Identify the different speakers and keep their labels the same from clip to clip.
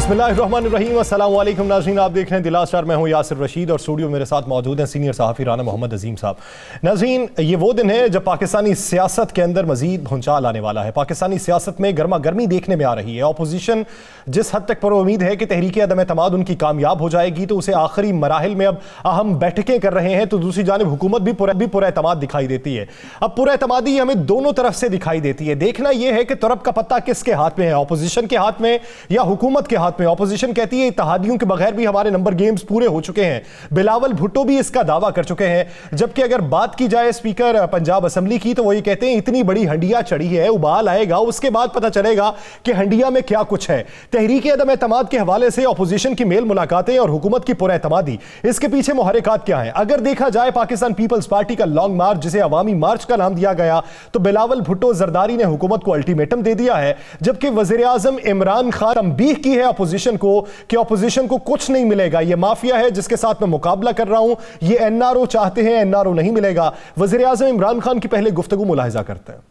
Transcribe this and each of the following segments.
Speaker 1: बिस्मिल्लाहिर्रहमानिर्रहीम, अस्सलाम वालेकुम नाज़रीन, आप देख रहे हैं दिला स्टार। मैं हूं यासिर रशीद और स्टूडियो मेरे साथ मौजूद हैं सीनियर सहाफ़ी राना मोहम्मद अजीम साहब। नाज़रीन, ये वो दिन है जब पाकिस्तानी सियासत के अंदर मजीद भूंचाल आने वाला है। पाकिस्तानी सियासत में गर्मा गर्मी देखने में आ रही है। अपोजिशन जिस हद तक पर उम्मीद है कि तहरीक अदम एतमाद उनकी कामयाब हो जाएगी तो उसे आखिरी मराहिल में अब अहम बैठकें कर रहे हैं, तो दूसरी जानिब हुकूमत भी पुरएतमाद दिखाई देती है। अब पुरएतमादी हमें दोनों तरफ से दिखाई देती है। देखना यह है कि तुरब का पत्ता किसके हाथ में है, अपोजिशन के हाथ में या हुकूमत के हाथ में। अपोजिशन कहती है इत्तेहादियों के बगैर भी हमारे नंबर गेम्स पूरे हो चुके हैं। बिलावल भुट्टो भी इसका दावा कर चुके हैं। जबकि अगर बात की जाए स्पीकर पंजाब असेंबली की तो वो ये कहते हैं इतनी बड़ी हंडिया चढ़ी है, उबाल आएगा, उसके बाद पता चलेगा कि हंडिया में क्या कुछ है। तहरीक अदम एतमाद के हवाले से अपोजिशन की मेल मुलाकातें और हुकूमत की पुरएतमादी, इसके पीछे मुहर्रिकात क्या है? अगर देखा जाए पाकिस्तान पीपल्स पार्टी का लॉन्ग मार्च, जिसे अवामी मार्च का नाम दिया गया, तो बिलावल भुट्टो जरदारी ने हुकूमत को अल्टीमेटम दे दिया है। जबकि वजीर आजम इमरान खान तंबीह की है अपोजिशन को कि अपोजिशन को कुछ नहीं मिलेगा, यह माफिया है जिसके साथ मैं मुकाबला कर रहा हूं, ये एनआरओ चाहते हैं, एनआरओ नहीं मिलेगा। वजीर आजम इमरान खान की पहले गुफ्तगू मुलाहिजा करते हैं।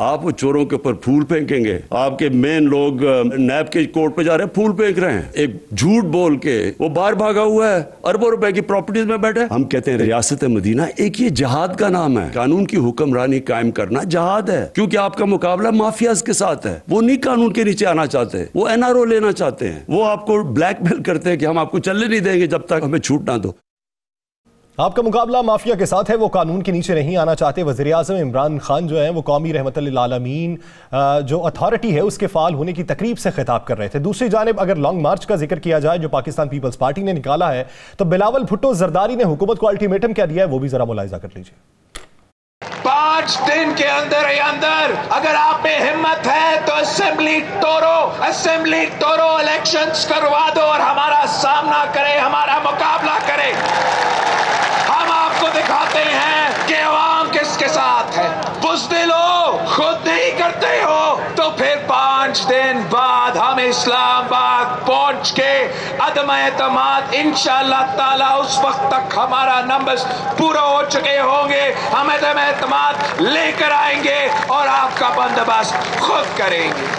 Speaker 2: आप चोरों के ऊपर फूल फेंकेंगे, आपके मेन लोग नैब के कोर्ट पे जा रहे हैं, फूल फेंक रहे हैं, एक झूठ बोल के वो बाहर भागा हुआ है, अरबों रुपए की प्रॉपर्टीज में बैठे। हम कहते हैं रियासत मदीना एक ये जहाद का नाम है। कानून की हुक्मरानी कायम करना जहाद है, क्योंकि आपका मुकाबला माफियाज के साथ है। वो नहीं कानून के नीचे आना चाहते, वो एनआरओ लेना चाहते हैं, वो आपको ब्लैकमेल करते हैं कि हम आपको चलने नहीं देंगे जब तक हमें छूट ना दो।
Speaker 1: आपका मुकाबला माफिया के साथ है, वो कानून के नीचे नहीं आना चाहते। वज़ीर आज़म इमरान खान जो है वो कौमी रहमतुल लिल आलमीन जो अथॉरिटी है उसके फाल होने की तकरीब से खिताब कर रहे थे। दूसरी जानिब अगर लॉन्ग मार्च का जिक्र किया जाए जो पाकिस्तान पीपल्स पार्टी ने निकाला है, तो बिलावल भुट्टो जरदारी ने हुकूमत को अल्टीमेटम क्या दिया है वो भी जरा मुलाहिजा कर लीजिए।
Speaker 3: 5 दिन के अंदर ही अंदर अगर आप में हिम्मत है तो असेंबली तोड़ो, इलेक्शंस करवा दो और हमारा सामना करे, हमारा मुकाबला करे। हम आपको दिखाते हैं कि अवाम किसके साथ है। बुज़दिल हो, खुद नहीं करते हो, तो फिर 5 दिन बाद हम इस्लामाबाद पहुंच के अदम एतमाद इंशाअल्लाह ताला उस वक्त तक हमारा नंबर्स पूरा हो चुके होंगे, हम अदम एतमाद लेकर आएंगे और आपका बंदोबस्त खुद करेंगे।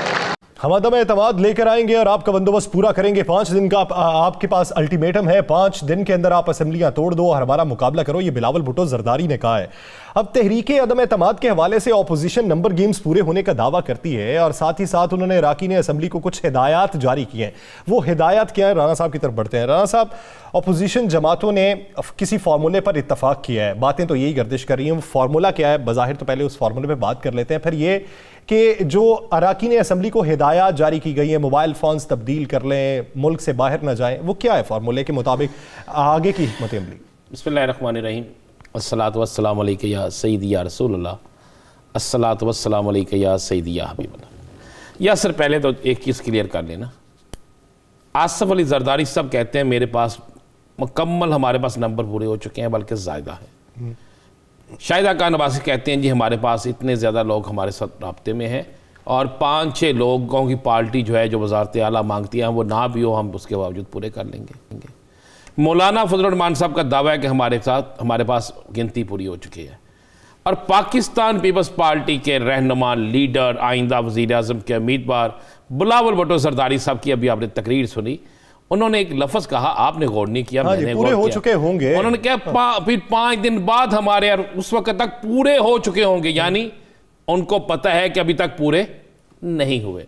Speaker 1: हम अदम एतमाद लेकर आएंगे और आपका बंदोबस्त पूरा करेंगे। 5 दिन का आपके पास अल्टीमेटम है, 5 दिन के अंदर आप असेंबलियां तोड़ दो और हमारा मुकाबला करो, ये बिलावल भुट्टो जरदारी ने कहा है। अब तहरीक अदम एतमाद के हवाले से अपोजिशन नंबर गेम्स पूरे होने का दावा करती है और साथ ही साथ उन्होंने अराकीन असेंबली को कुछ हिदायत जारी की हैं। वो हिदायत क्या है? राना साहब की तरफ बढ़ते हैं। राना साहब, अपोजिशन जमातों ने किसी फार्मूले पर इत्तफाक किया है, बातें तो यही गर्दिश कर रही हैं, वो फार्मूला क्या है बज़ाहिर? तो पहले उस फार्मूले पर बात कर लेते हैं। फिर ये कि जो अराकीन असेंबली को हिदायत जारी की गई है, मोबाइल फ़ोन्स तब्दील कर लें, मुल्क से बाहर न जाएं, वो क्या है फार्मूले के मुताबिक आगे की हिकमत अमली?
Speaker 4: बिस्मिल्लाहिर्रहमानिर्रहीम, अस्सलातु वस्सलामु अलैका या सय्यदी या रसूलल्लाह, अस्सलातु वस्सलामु अलैका या सय्यदी या हबीबल्लाह। या सर पहले तो एक चीज़ क्लियर कर लेना, आसिफ अली जरदारी सब कहते हैं मेरे पास मुकम्मल हमारे पास नंबर पूरे हो चुके हैं, बल्कि ज़्यादा है। शाहिदा खान अब्बासी कहते हैं जी हमारे पास इतने ज़्यादा लोग हमारे साथ राब्ते में हैं और 5-6 लोगों की पार्टी जो है जो वज़ारत आला मांगती है वो ना भी हो, हम उसके बावजूद पूरे कर लेंगे। मौलाना फजल रहमान साहब का दावा है कि हमारे पास गिनती पूरी हो चुकी है। और पाकिस्तान पीपल्स पार्टी के रहनुमा, लीडर, आइंदा वज़ीर आज़म के उम्मीदवार बिलावल भुट्टो जरदारी साहब की अभी आपने तकरीर सुनी, उन्होंने एक लफ्ज़ कहा, आपने गौर नहीं किया, मैंने
Speaker 1: पूरे हो चुके होंगे।
Speaker 4: उन्होंने क्या फिर 5 दिन बाद हमारे उस वक्त तक पूरे हो चुके होंगे, यानी उनको पता है कि अभी तक पूरे नहीं हुए।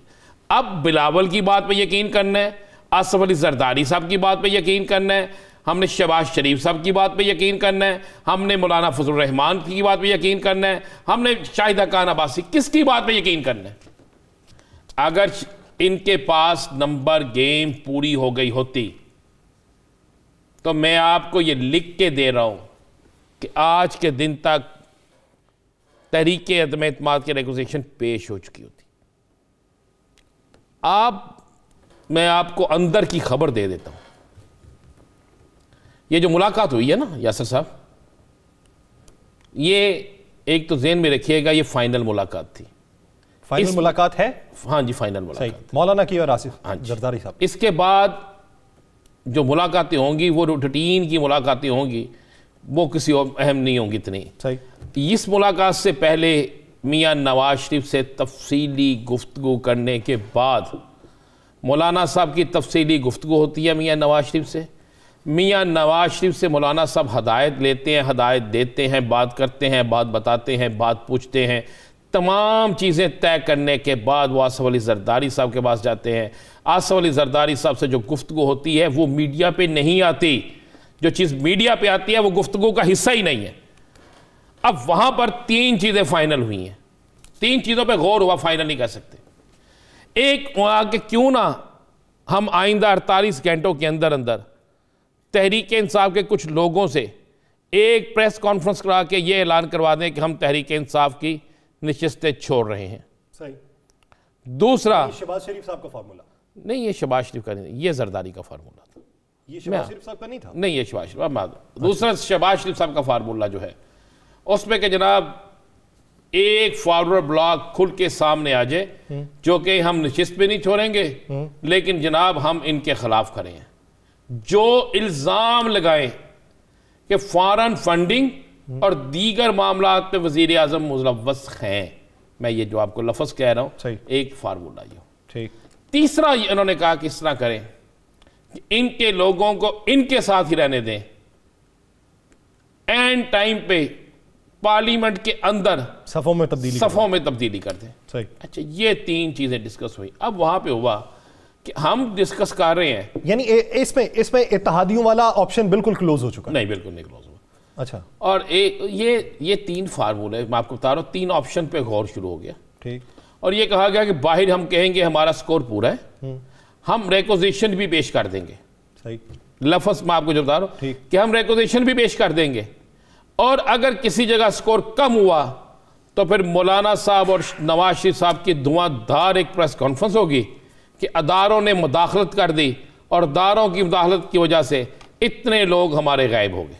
Speaker 4: अब बिलावल की बात पे यकीन करना है, आसिफ अली जरदारी साहब की बात पे यकीन करना है, हमने शहबाज शरीफ साहब की बात पे यकीन करना है, हमने मौलाना फजल रहमान की बात पे यकीन करना है, हमने शाहिदा खान अब्बासी, किसकी बात पे यकीन करना है? अगर इनके पास नंबर गेम पूरी हो गई होती तो मैं आपको ये लिख के दे रहा हूं कि आज के दिन तक तहरीक अदम एतमाद की रेगुलेशन पेश हो चुकी होती। मैं आपको अंदर की खबर दे देता हूं। ये जो मुलाकात हुई है ना यासर साहब, ये एक तो ज़हन में रखिएगा, ये फाइनल मुलाकात थी।
Speaker 1: फाइनल मुलाकात है?
Speaker 4: हाँ जी, फाइनल मुलाकात
Speaker 1: मौलाना की और आसिफ जरदारी साहब।
Speaker 4: इसके बाद जो मुलाकातें होंगी वो रूटीन की मुलाकातें होंगी, वो किसी और अहम नहीं होंगी इतनी। सही। इस मुलाकात से पहले मियां नवाज शरीफ से तफसीली गुफ्तगू करने के बाद मौलाना साहब की तफसीली गुफ्तगू होती है मियाँ नवाज शरीफ से। मियाँ नवाज शरीफ से मौलाना साहब हदायत लेते हैं, हदायत देते हैं, बात करते हैं, बात बताते हैं, बात पूछते हैं। तमाम चीज़ें तय करने के बाद वो आसफ अली जरदारी साहब के पास जाते हैं। आसफ अली जरदारी साहब से जो गुफ्तगू होती है वो मीडिया पे नहीं आती। जो चीज़ मीडिया पे आती है वो गुफ्तगू का हिस्सा ही नहीं है। अब वहाँ पर 3 चीज़ें फाइनल हुई हैं। 3 चीज़ों पे गौर हुआ, फाइनल नहीं कह सकते। एक वहाँ के क्यों ना हम आइंदा 48 घंटों के अंदर अंदर तहरीक इंसाफ के कुछ लोगों से एक प्रेस कॉन्फ्रेंस करा के ये ऐलान करवा दें कि हम तहरीक इंसाफ की नशिस्तें छोड़ रहे हैं।
Speaker 1: सही।
Speaker 4: दूसरा,
Speaker 1: शहबाज शरीफ साहब का फार्मूला
Speaker 4: नहीं, ये शहबाज शरीफ का नहीं, ये जरदारी का फार्मूला था।
Speaker 1: ये शहबाज शरीफ साहब का नहीं था।
Speaker 4: नहीं, ये शहबाज शरीफ। दूसरा शहबाज शरीफ साहब का फार्मूला जो है उसमें कि जनाब एक फॉरवर्ड ब्लॉक खुल के सामने आ जाए जो कि हम नशिस्त भी नहीं छोड़ेंगे, लेकिन जनाब हम इनके खिलाफ खड़े हैं। जो इल्ज़ाम लगाएं कि फॉरेन फंडिंग और दीगर मामलात में वज़ीर आज़म मुलव्वस हैं, मैं ये जो आपको लफ्ज़ कह रहा हूँ एक फार्मूला ये।
Speaker 1: ठीक।
Speaker 4: तीसरा इन्होंने कहा कि इस तरह करें कि इनके लोगों को इनके साथ ही रहने दें, एंड टाइम पे पार्लियामेंट के अंदर सफ़ों में तब्दीली कर दें।
Speaker 1: सही।
Speaker 4: अच्छा, ये 3 चीज़ें डिस्कस हुई। अब वहाँ पे हुआ कि हम डिस्कस कर रहे हैं,
Speaker 1: यानी इसमें इत्तेहादियों वाला ऑप्शन बिल्कुल क्लोज हो चुका?
Speaker 4: नहीं, बिल्कुल नहीं क्लोज हुआ।
Speaker 1: अच्छा।
Speaker 4: और ये 3 फार्मूले मैं आपको बता रहा हूँ, 3 ऑप्शन पे गौर शुरू हो गया।
Speaker 1: ठीक।
Speaker 4: और ये कहा गया कि बाहर हम कहेंगे हमारा स्कोर पूरा है, हम रेकोजेशन भी पेश कर देंगे।
Speaker 1: सही।
Speaker 4: लफ्ज़ मैं आपको जो बता रहा हूँ कि हम रेकोजेशन भी पेश कर देंगे, और अगर किसी जगह स्कोर कम हुआ तो फिर मौलाना साहब और नवाज शरीफ साहब की धुआंधार एक प्रेस कॉन्फ्रेंस होगी कि अदारों ने मुदाखलत कर दी और अदारों की मुदाखलत की वजह से इतने लोग हमारे गायब हो गए,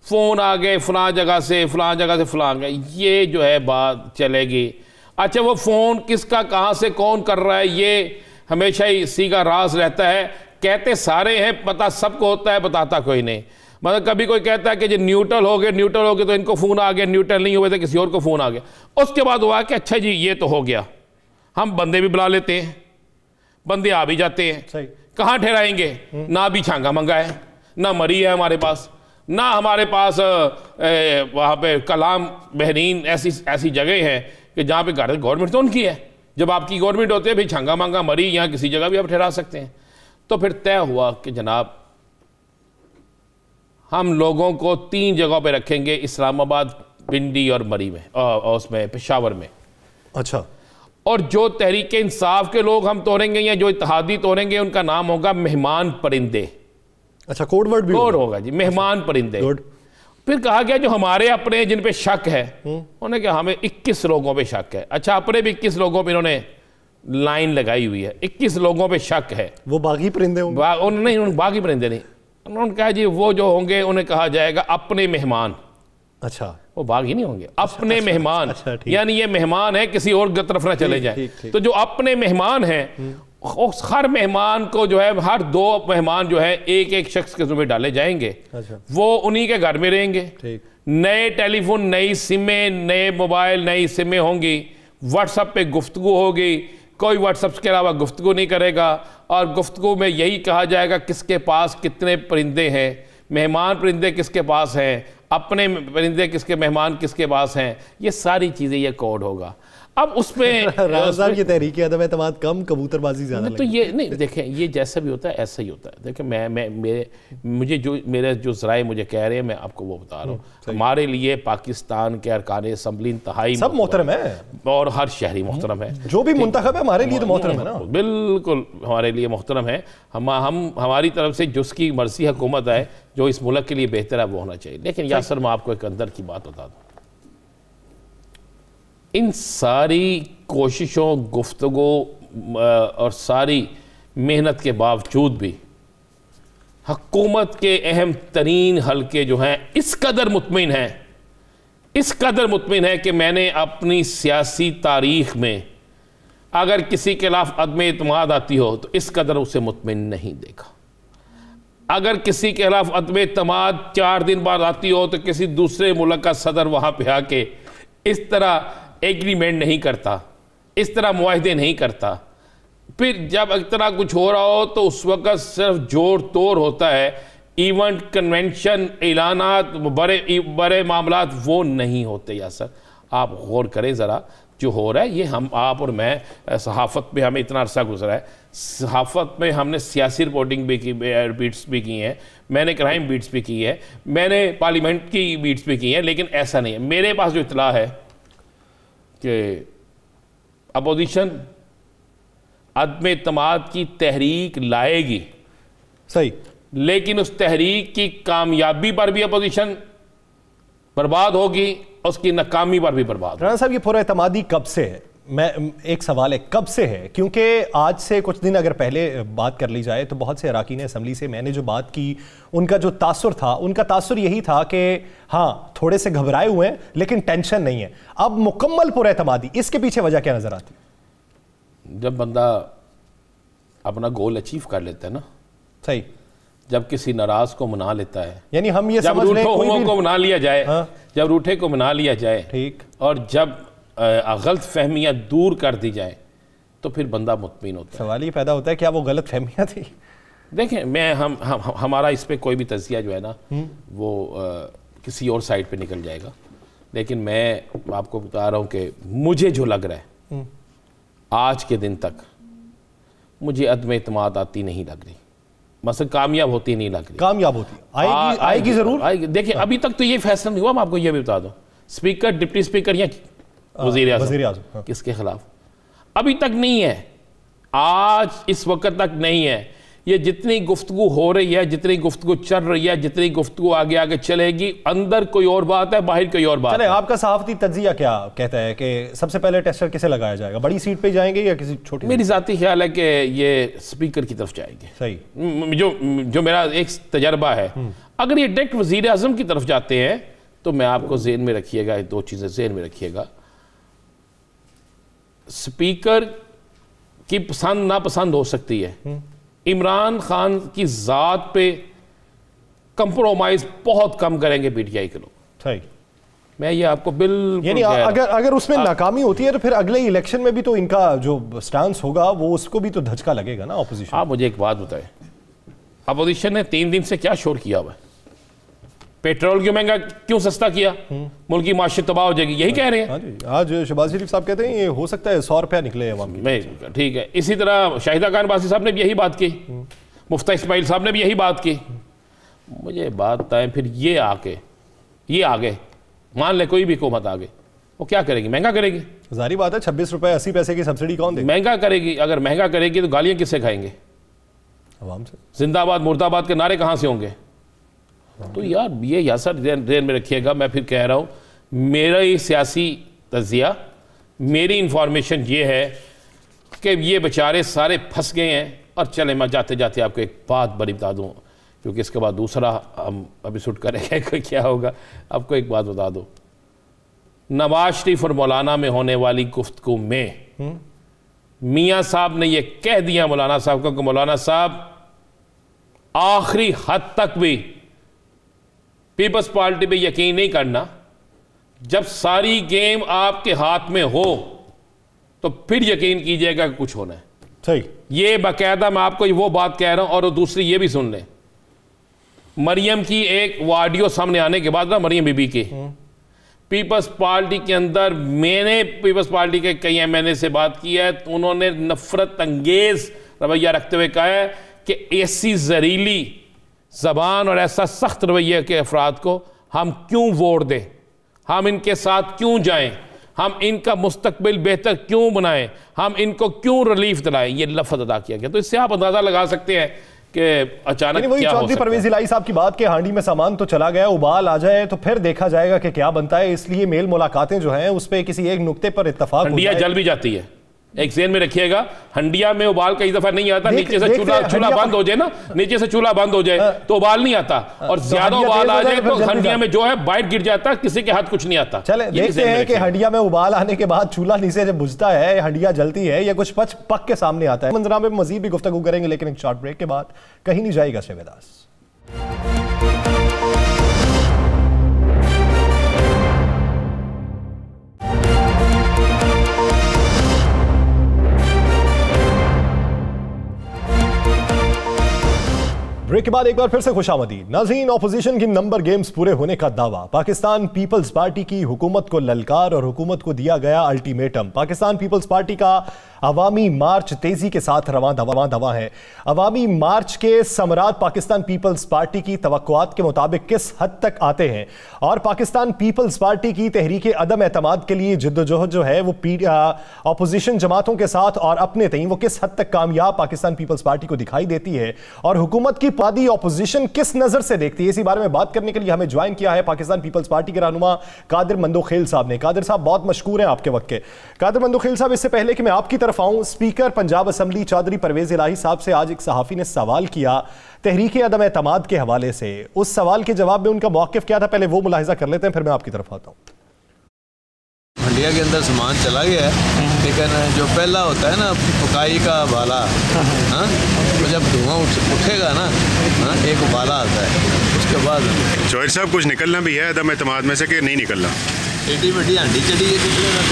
Speaker 4: फ़ोन आ गए फलां जगह से फलां गए, ये जो है बात चलेगी। अच्छा, वो फ़ोन किसका कहाँ से कौन कर रहा है ये हमेशा ही इसी का राज रहता है। कहते सारे हैं, पता सबको होता है, बताता कोई नहीं। मतलब कभी कोई कहता है कि जो न्यूट्रल हो गए तो इनको फ़ोन आ गया, न्यूट्रल नहीं हुए तो किसी और को फ़ोन आ गया। उसके बाद हुआ कि अच्छा जी ये तो हो गया, हम बंदे भी बुला लेते हैं, बंदे आ भी जाते हैं। कहाँ ठहराएंगे? ना भी छांगा मंगा है, ना मरी है हमारे पास, ना हमारे पास वहाँ पे कलाम बहरीन ऐसी जगह है कि जहाँ पे गवर्नमेंट तो उनकी है। जब आपकी गवर्नमेंट होती है भाई छांगा मांगा मरी, यहाँ किसी जगह भी आप ठहरा सकते हैं। तो फिर तय हुआ कि जनाब हम लोगों को 3 जगहों पे रखेंगे, इस्लामाबाद, पिंडी और मरी में, और उसमें पेशावर में।
Speaker 1: अच्छा।
Speaker 4: और जो तहरीक इंसाफ के लोग हम तोड़ेंगे या जो इत्तेहादी तोड़ेंगे उनका नाम होगा मेहमान परिंदे।
Speaker 1: अच्छा, कोड वर्ड भी
Speaker 4: होगा जी, मेहमान परिंदे। फिर कहा गया जो हमारे अपने जिन पे शक है उन्होंने कहा हमें 21 लोगों पे शक है। अच्छा, अपने भी 21 लोगों पे इन्होंने लाइन लगाई हुई है, 21 लोगों पे शक है।
Speaker 1: वो बागी परिंदे होंगे?
Speaker 4: नहीं, बागी परिंदे नहीं, उन्होंने कहा जी वो जो होंगे उन्हें कहा जाएगा अपने मेहमान।
Speaker 1: अच्छा,
Speaker 4: वो बागी नहीं होंगे, अपने मेहमान। यानी ये मेहमान है, किसी और तरफ ना चले जाए। तो जो अपने मेहमान हैं, हर मेहमान को जो है, हर 2 मेहमान जो है एक शख्स के ज़िम्मे डाले जाएंगे। वो उन्हीं के घर में रहेंगे। नए टेलीफोन, नई सिमें, नए मोबाइल, नई सिमें होंगी। व्हाट्सएप पे गुफ्तगू होगी, कोई व्हाट्सएप के अलावा गुफ्तगू नहीं करेगा। और गुफ्तगू में यही कहा जाएगा किसके पास कितने परिंदे हैं, मेहमान परिंदे किसके पास हैं, अपने परिंदे किसके, मेहमान किसके पास हैं। ये सारी चीज़ें ये कोड होगा। अब उसमें
Speaker 1: राज़दार की तहरीक अदम एतमाद कम, कबूतरबाजी ज़्यादा।
Speaker 4: तो ये नहीं, देखें ये जैसा भी होता है ऐसा ही होता है। देखें मेरे जो ज़राए मुझे कह रहे हैं मैं आपको वो बता रहा हूँ। हमारे लिए पाकिस्तान के अरकान असम्बली इंतहाई
Speaker 1: सब मोहतरम है
Speaker 4: और हर शहरी मोहतरम है, जो
Speaker 1: भी मुंतखब है हमारे लिए तो मोहतरम है ना,
Speaker 4: बिल्कुल हमारे लिए मोहतरम है। हम हमारी तरफ से जिसकी मर्जी हुकूमत आए, जो इस मुल्क के लिए बेहतर है वो होना चाहिए। लेकिन यासर मैं आपको एक अंदर की बात बता दूँ, इन सारी कोशिशों, गुफ्तगू और सारी मेहनत के बावजूद भी हुकूमत के अहम तरीन हल्के जो हैं इस कदर मुतमिन है कि मैंने अपनी सियासी तारीख में अगर किसी के खिलाफ अदम एतमाद आती हो तो इस कदर उसे मुतमिन नहीं देखा। अगर किसी के खिलाफ अदम एतमाद 4 दिन बाद आती हो तो किसी दूसरे मुल्क का सदर वहाँ पे आके इस तरह एग्रीमेंट नहीं करता, इस तरह मुआहदे नहीं करता। फिर जब इतना कुछ हो रहा हो तो उस वक्त सिर्फ जोड़ तोड़ होता है, इवेंट, कन्वेंशन, ऐलानात, बड़े बड़े मामलात वो नहीं होते। यासर आप गौर करें ज़रा, जो हो रहा है ये हम, आप और मैं, सहाफ़त में हमें इतना अरसा गुजरा है, सहाफ़त में हमने सियासी रिपोर्टिंग भी की, बीट्स भी की हैं, मैंने क्राइम बीट्स भी की है, मैंने पार्लियामेंट की बीट्स भी की हैं, लेकिन ऐसा नहीं है। मेरे पास जो इत्तला है कि अपोजिशन अदम एतमाद की तहरीक लाएगी,
Speaker 1: सही,
Speaker 4: लेकिन उस तहरीक की कामयाबी पर भी अपोजिशन बर्बाद होगी, उसकी नाकामी पर भी बर्बाद।
Speaker 1: राणा साहब, ये पूरा एतमादी कब से है? मैं एक सवाल है, कब से है? क्योंकि आज से कुछ दिन अगर पहले बात कर ली जाए तो बहुत से अराकीन असम्बली से मैंने जो बात की, उनका जो तासुर था, उनका तासुर यही था कि हाँ थोड़े से घबराए हुए हैं लेकिन टेंशन नहीं है। अब मुकम्मल पूरा एतमादी, इसके पीछे वजह क्या नजर आती?
Speaker 4: जब बंदा अपना गोल अचीव कर लेता है ना,
Speaker 1: सही,
Speaker 4: जब किसी नाराज को मना लेता है,
Speaker 1: यानी हम ये
Speaker 4: जब
Speaker 1: समझ लें
Speaker 4: रूठे हुओं को मना लिया जाए,
Speaker 1: हाँ।
Speaker 4: जब रूठे को मना लिया जाए,
Speaker 1: ठीक,
Speaker 4: और जब गलत फहमियाँ दूर कर दी जाए तो फिर बंदा मुतमिन होता है।
Speaker 1: सवाल ये पैदा होता है क्या वो गलत फहमियाँ थी?
Speaker 4: देखें, मैं हमारा इस पे कोई भी तज़किया जो है ना वो किसी और साइड पे निकल जाएगा, लेकिन मैं आपको बता रहा हूँ कि मुझे जो लग रहा है आज के दिन तक मुझे अदम एतमाद आती नहीं लग रही, मसलन कामयाब होती नहीं लग रही।
Speaker 1: कामयाब होती आएगी जरूर
Speaker 4: आएगी। देखिए अभी तक तो ये फैसला नहीं हुआ, मैं आपको ये भी बता दूं, स्पीकर, डिप्टी स्पीकर या वज़ीर आज़म किसके खिलाफ अभी तक नहीं है, आज इस वक्त तक नहीं है। ये जितनी गुफ्तगू हो रही है, जितनी गुफ्तगू चल रही है, जितनी गुफ्तगू आगे आगे चलेगी, अंदर कोई और बात है, बाहर कोई और बात है।
Speaker 1: आपका सहाफती तज्जिया क्या कहता है कि सबसे पहले टेस्टर किसे लगाया जाएगा? बड़ी सीट पे जाएंगे या किसी छोटी?
Speaker 4: मेरी ज़ाती ख्याल है कि ये स्पीकर की तरफ जाएंगे।
Speaker 1: सही,
Speaker 4: जो मेरा एक तजर्बा है, अगर ये डायरेक्ट वज़ीर आज़म की तरफ जाते हैं तो मैं आपको ज़हन में रखिएगा, दो चीज़ें ज़हन में रखिएगा। स्पीकर की पसंद नापसंद हो सकती है, इमरान खान की ज़ात पे कंप्रोमाइज बहुत कम करेंगे पीटीआई के लोग।
Speaker 1: सही,
Speaker 4: मैं ये आपको बिल्कुल,
Speaker 1: यानी अगर उसमें नाकामी होती है तो फिर अगले इलेक्शन में भी तो इनका जो स्टांस होगा वो उसको भी तो धचका लगेगा ना अपोजिशन।
Speaker 4: आप मुझे एक बात बताएं, अपोजिशन ने 3 दिन से क्या शोर किया हुआ है? पेट्रोल क्यों महंगा, क्यों सस्ता किया, मुल्क की माशी तबाह हो जाएगी, यही कह रहे हैं।
Speaker 1: हाँ जी, आज शहबाज शरीफ साहब कहते हैं ये हो सकता है 100 रुपया निकले अवाम की।
Speaker 4: ठीक है, इसी तरह शाहिदा खान बासी साहब ने भी यही बात की, मुफ्ती इस्माइल साहब ने भी यही बात की। मुझे बात बताएं, फिर ये आगे मान ले कोई भी हुकूमत आगे, वो क्या करेगी? महंगा करेगी।
Speaker 1: जारी बात है, 26 रुपए 80 पैसे की सब्सिडी कौन देगा?
Speaker 4: महंगा करेगी। अगर महंगा करेगी तो गालियां किससे खाएंगे?
Speaker 1: अवाम से।
Speaker 4: जिंदाबाद मुर्दाबाद के नारे कहाँ से होंगे? तो यार ये यासर ध्यान में रखिएगा, मैं फिर कह रहा हूँ, मेरा ये सियासी तज़िया, मेरी इंफॉर्मेशन ये है कि ये बेचारे सारे फंस गए हैं। और चले, मैं जाते जाते आपको एक बात बड़ी बता दूँ, क्योंकि इसके बाद दूसरा हम अभी शूट करेंगे क्या होगा। आपको एक बात बता दो, नवाज शरीफ और मौलाना में होने वाली गुफ्तगू में मियाँ साहब ने ये कह दिया मौलाना साहब को कि मौलाना साहब आखिरी हद तक भी पीपल्स पार्टी पे यकीन नहीं करना, जब सारी गेम आपके हाथ में हो तो फिर यकीन कीजिएगा कि कुछ होना है।
Speaker 1: सही,
Speaker 4: ये बाकायदा मैं आपको वो बात कह रहा हूं। और दूसरी ये भी सुन लें, मरियम की एक ऑडियो सामने आने के बाद ना, मरियम बीबी की, पीपल्स पार्टी के अंदर, मैंने पीपल्स पार्टी के कई एमएनए से बात की है, तो उन्होंने नफरत अंगेज रवैया रखते हुए कहा है कि ऐसी जहरीली ज़बान और ऐसा सख्त रवैये के अफराद को हम क्यों वोट दें, हम इनके साथ क्यों जाएं, हम इनका मुस्तकबिल बेहतर क्यों बनाएं, हम इनको क्यों रिलीफ दिलाएं। ये लफ्ज़ अदा किया गया। तो इससे आप अंदाज़ा लगा सकते हैं कि अचानक
Speaker 1: वही
Speaker 4: क्या हो
Speaker 1: चौधरी
Speaker 4: सकता
Speaker 1: परवेज
Speaker 4: है।
Speaker 1: इलाही साहब की बात के हांडी में सामान तो चला गया, उबाल आ जाए तो फिर देखा जाएगा कि क्या बनता है। इसलिए मेल मुलाकातें जो हैं उस पर किसी एक नुक्ते पर इत्तफाक हो
Speaker 4: हंडिया
Speaker 1: जाए।
Speaker 4: जल भी जाती है, एक ज़हन में रखिएगा, हंडिया में उबाल कई दफा नहीं आता, नीचे से चूल्हा बंद हो जाए ना, नीचे से चूल्हा बंद हो जाए तो उबाल नहीं आता, और ज्यादा उबाल आ जाए तो हंडिया में जो है बाइट गिर जाता है, किसी के हाथ कुछ नहीं आता।
Speaker 1: चले देखते हैं कि हंडिया में उबाल आने के बाद चूल्हा नीचे जब बुझता है, हंडिया जलती है या कुछ पक के सामने आता है। मंजरा में मजीद भी गुफ्तगू करेंगे, लेकिन एक शॉर्ट ब्रेक के बाद कहीं नहीं जाएगा शहबाज। ब्रेक के बाद एक बार फिर से खुशामदीद नाज़रीन। ऑपोजिशन की नंबर गेम्स पूरे होने का दावा। पाकिस्तान पीपल्स पार्टी की हुकूमत को ललकार और हुकूमत को दिया गया अल्टीमेटम। पाकिस्तान पीपल्स पार्टी का अवामी मार्च तेजी के साथ रवां दवा है। अवामी मार्च के समरात पाकिस्तान पीपल्स पार्टी की तवक्कुआत के मुताबिक किस हद तक आते हैं और पाकिस्तान पीपल्स पार्टी की तहरीक अदम एतमाद के लिए जिद्दोजहद जो है वो ऑपोजिशन जमातों के साथ और अपने तई वो किस हद तक कामयाब पाकिस्तान पीपल्स पार्टी को दिखाई देती है और हुकूमत की पादी ऑपोजिशन किस नजर से देखती है, इसी बारे में बात करने के लिए हमें ज्वाइन किया है पाकिस्तान पीपल्स पार्टी के रहनुमा कादिर मंदोखेल साहब ने। कादिर साहब बहुत मशकूर हैं आपके वक्त के। कादिर मंदोखेल साहब, इससे पहले कि मैं आपकी तरफ आऊं, स्पीकर पंजाब असेंबली चौधरी परवेज इलाही साहब से आज एक सहाफी ने सवाल किया तहरीक अदम एतमाद के हवाले से। उस सवाल के जवाब में उनका मौक़िफ़ क्या था, पहले वो मुलाहिजा कर लेते हैं, फिर मैं आपकी तरफ आता हूं।
Speaker 5: हंडिया के अंदर सामान चला गया है, लेकिन जो पहला होता है ना पकाई का उबाला, हाँ, तो जब धुआं उठेगा ना, हाँ, एक उबाला आता है, उसके बाद
Speaker 6: जौहर साहब कुछ निकलना भी है अदम एतमाद में से कि नहीं निकलना?
Speaker 5: एडी बड़ी हांडी चढ़ी है, निकलेगा,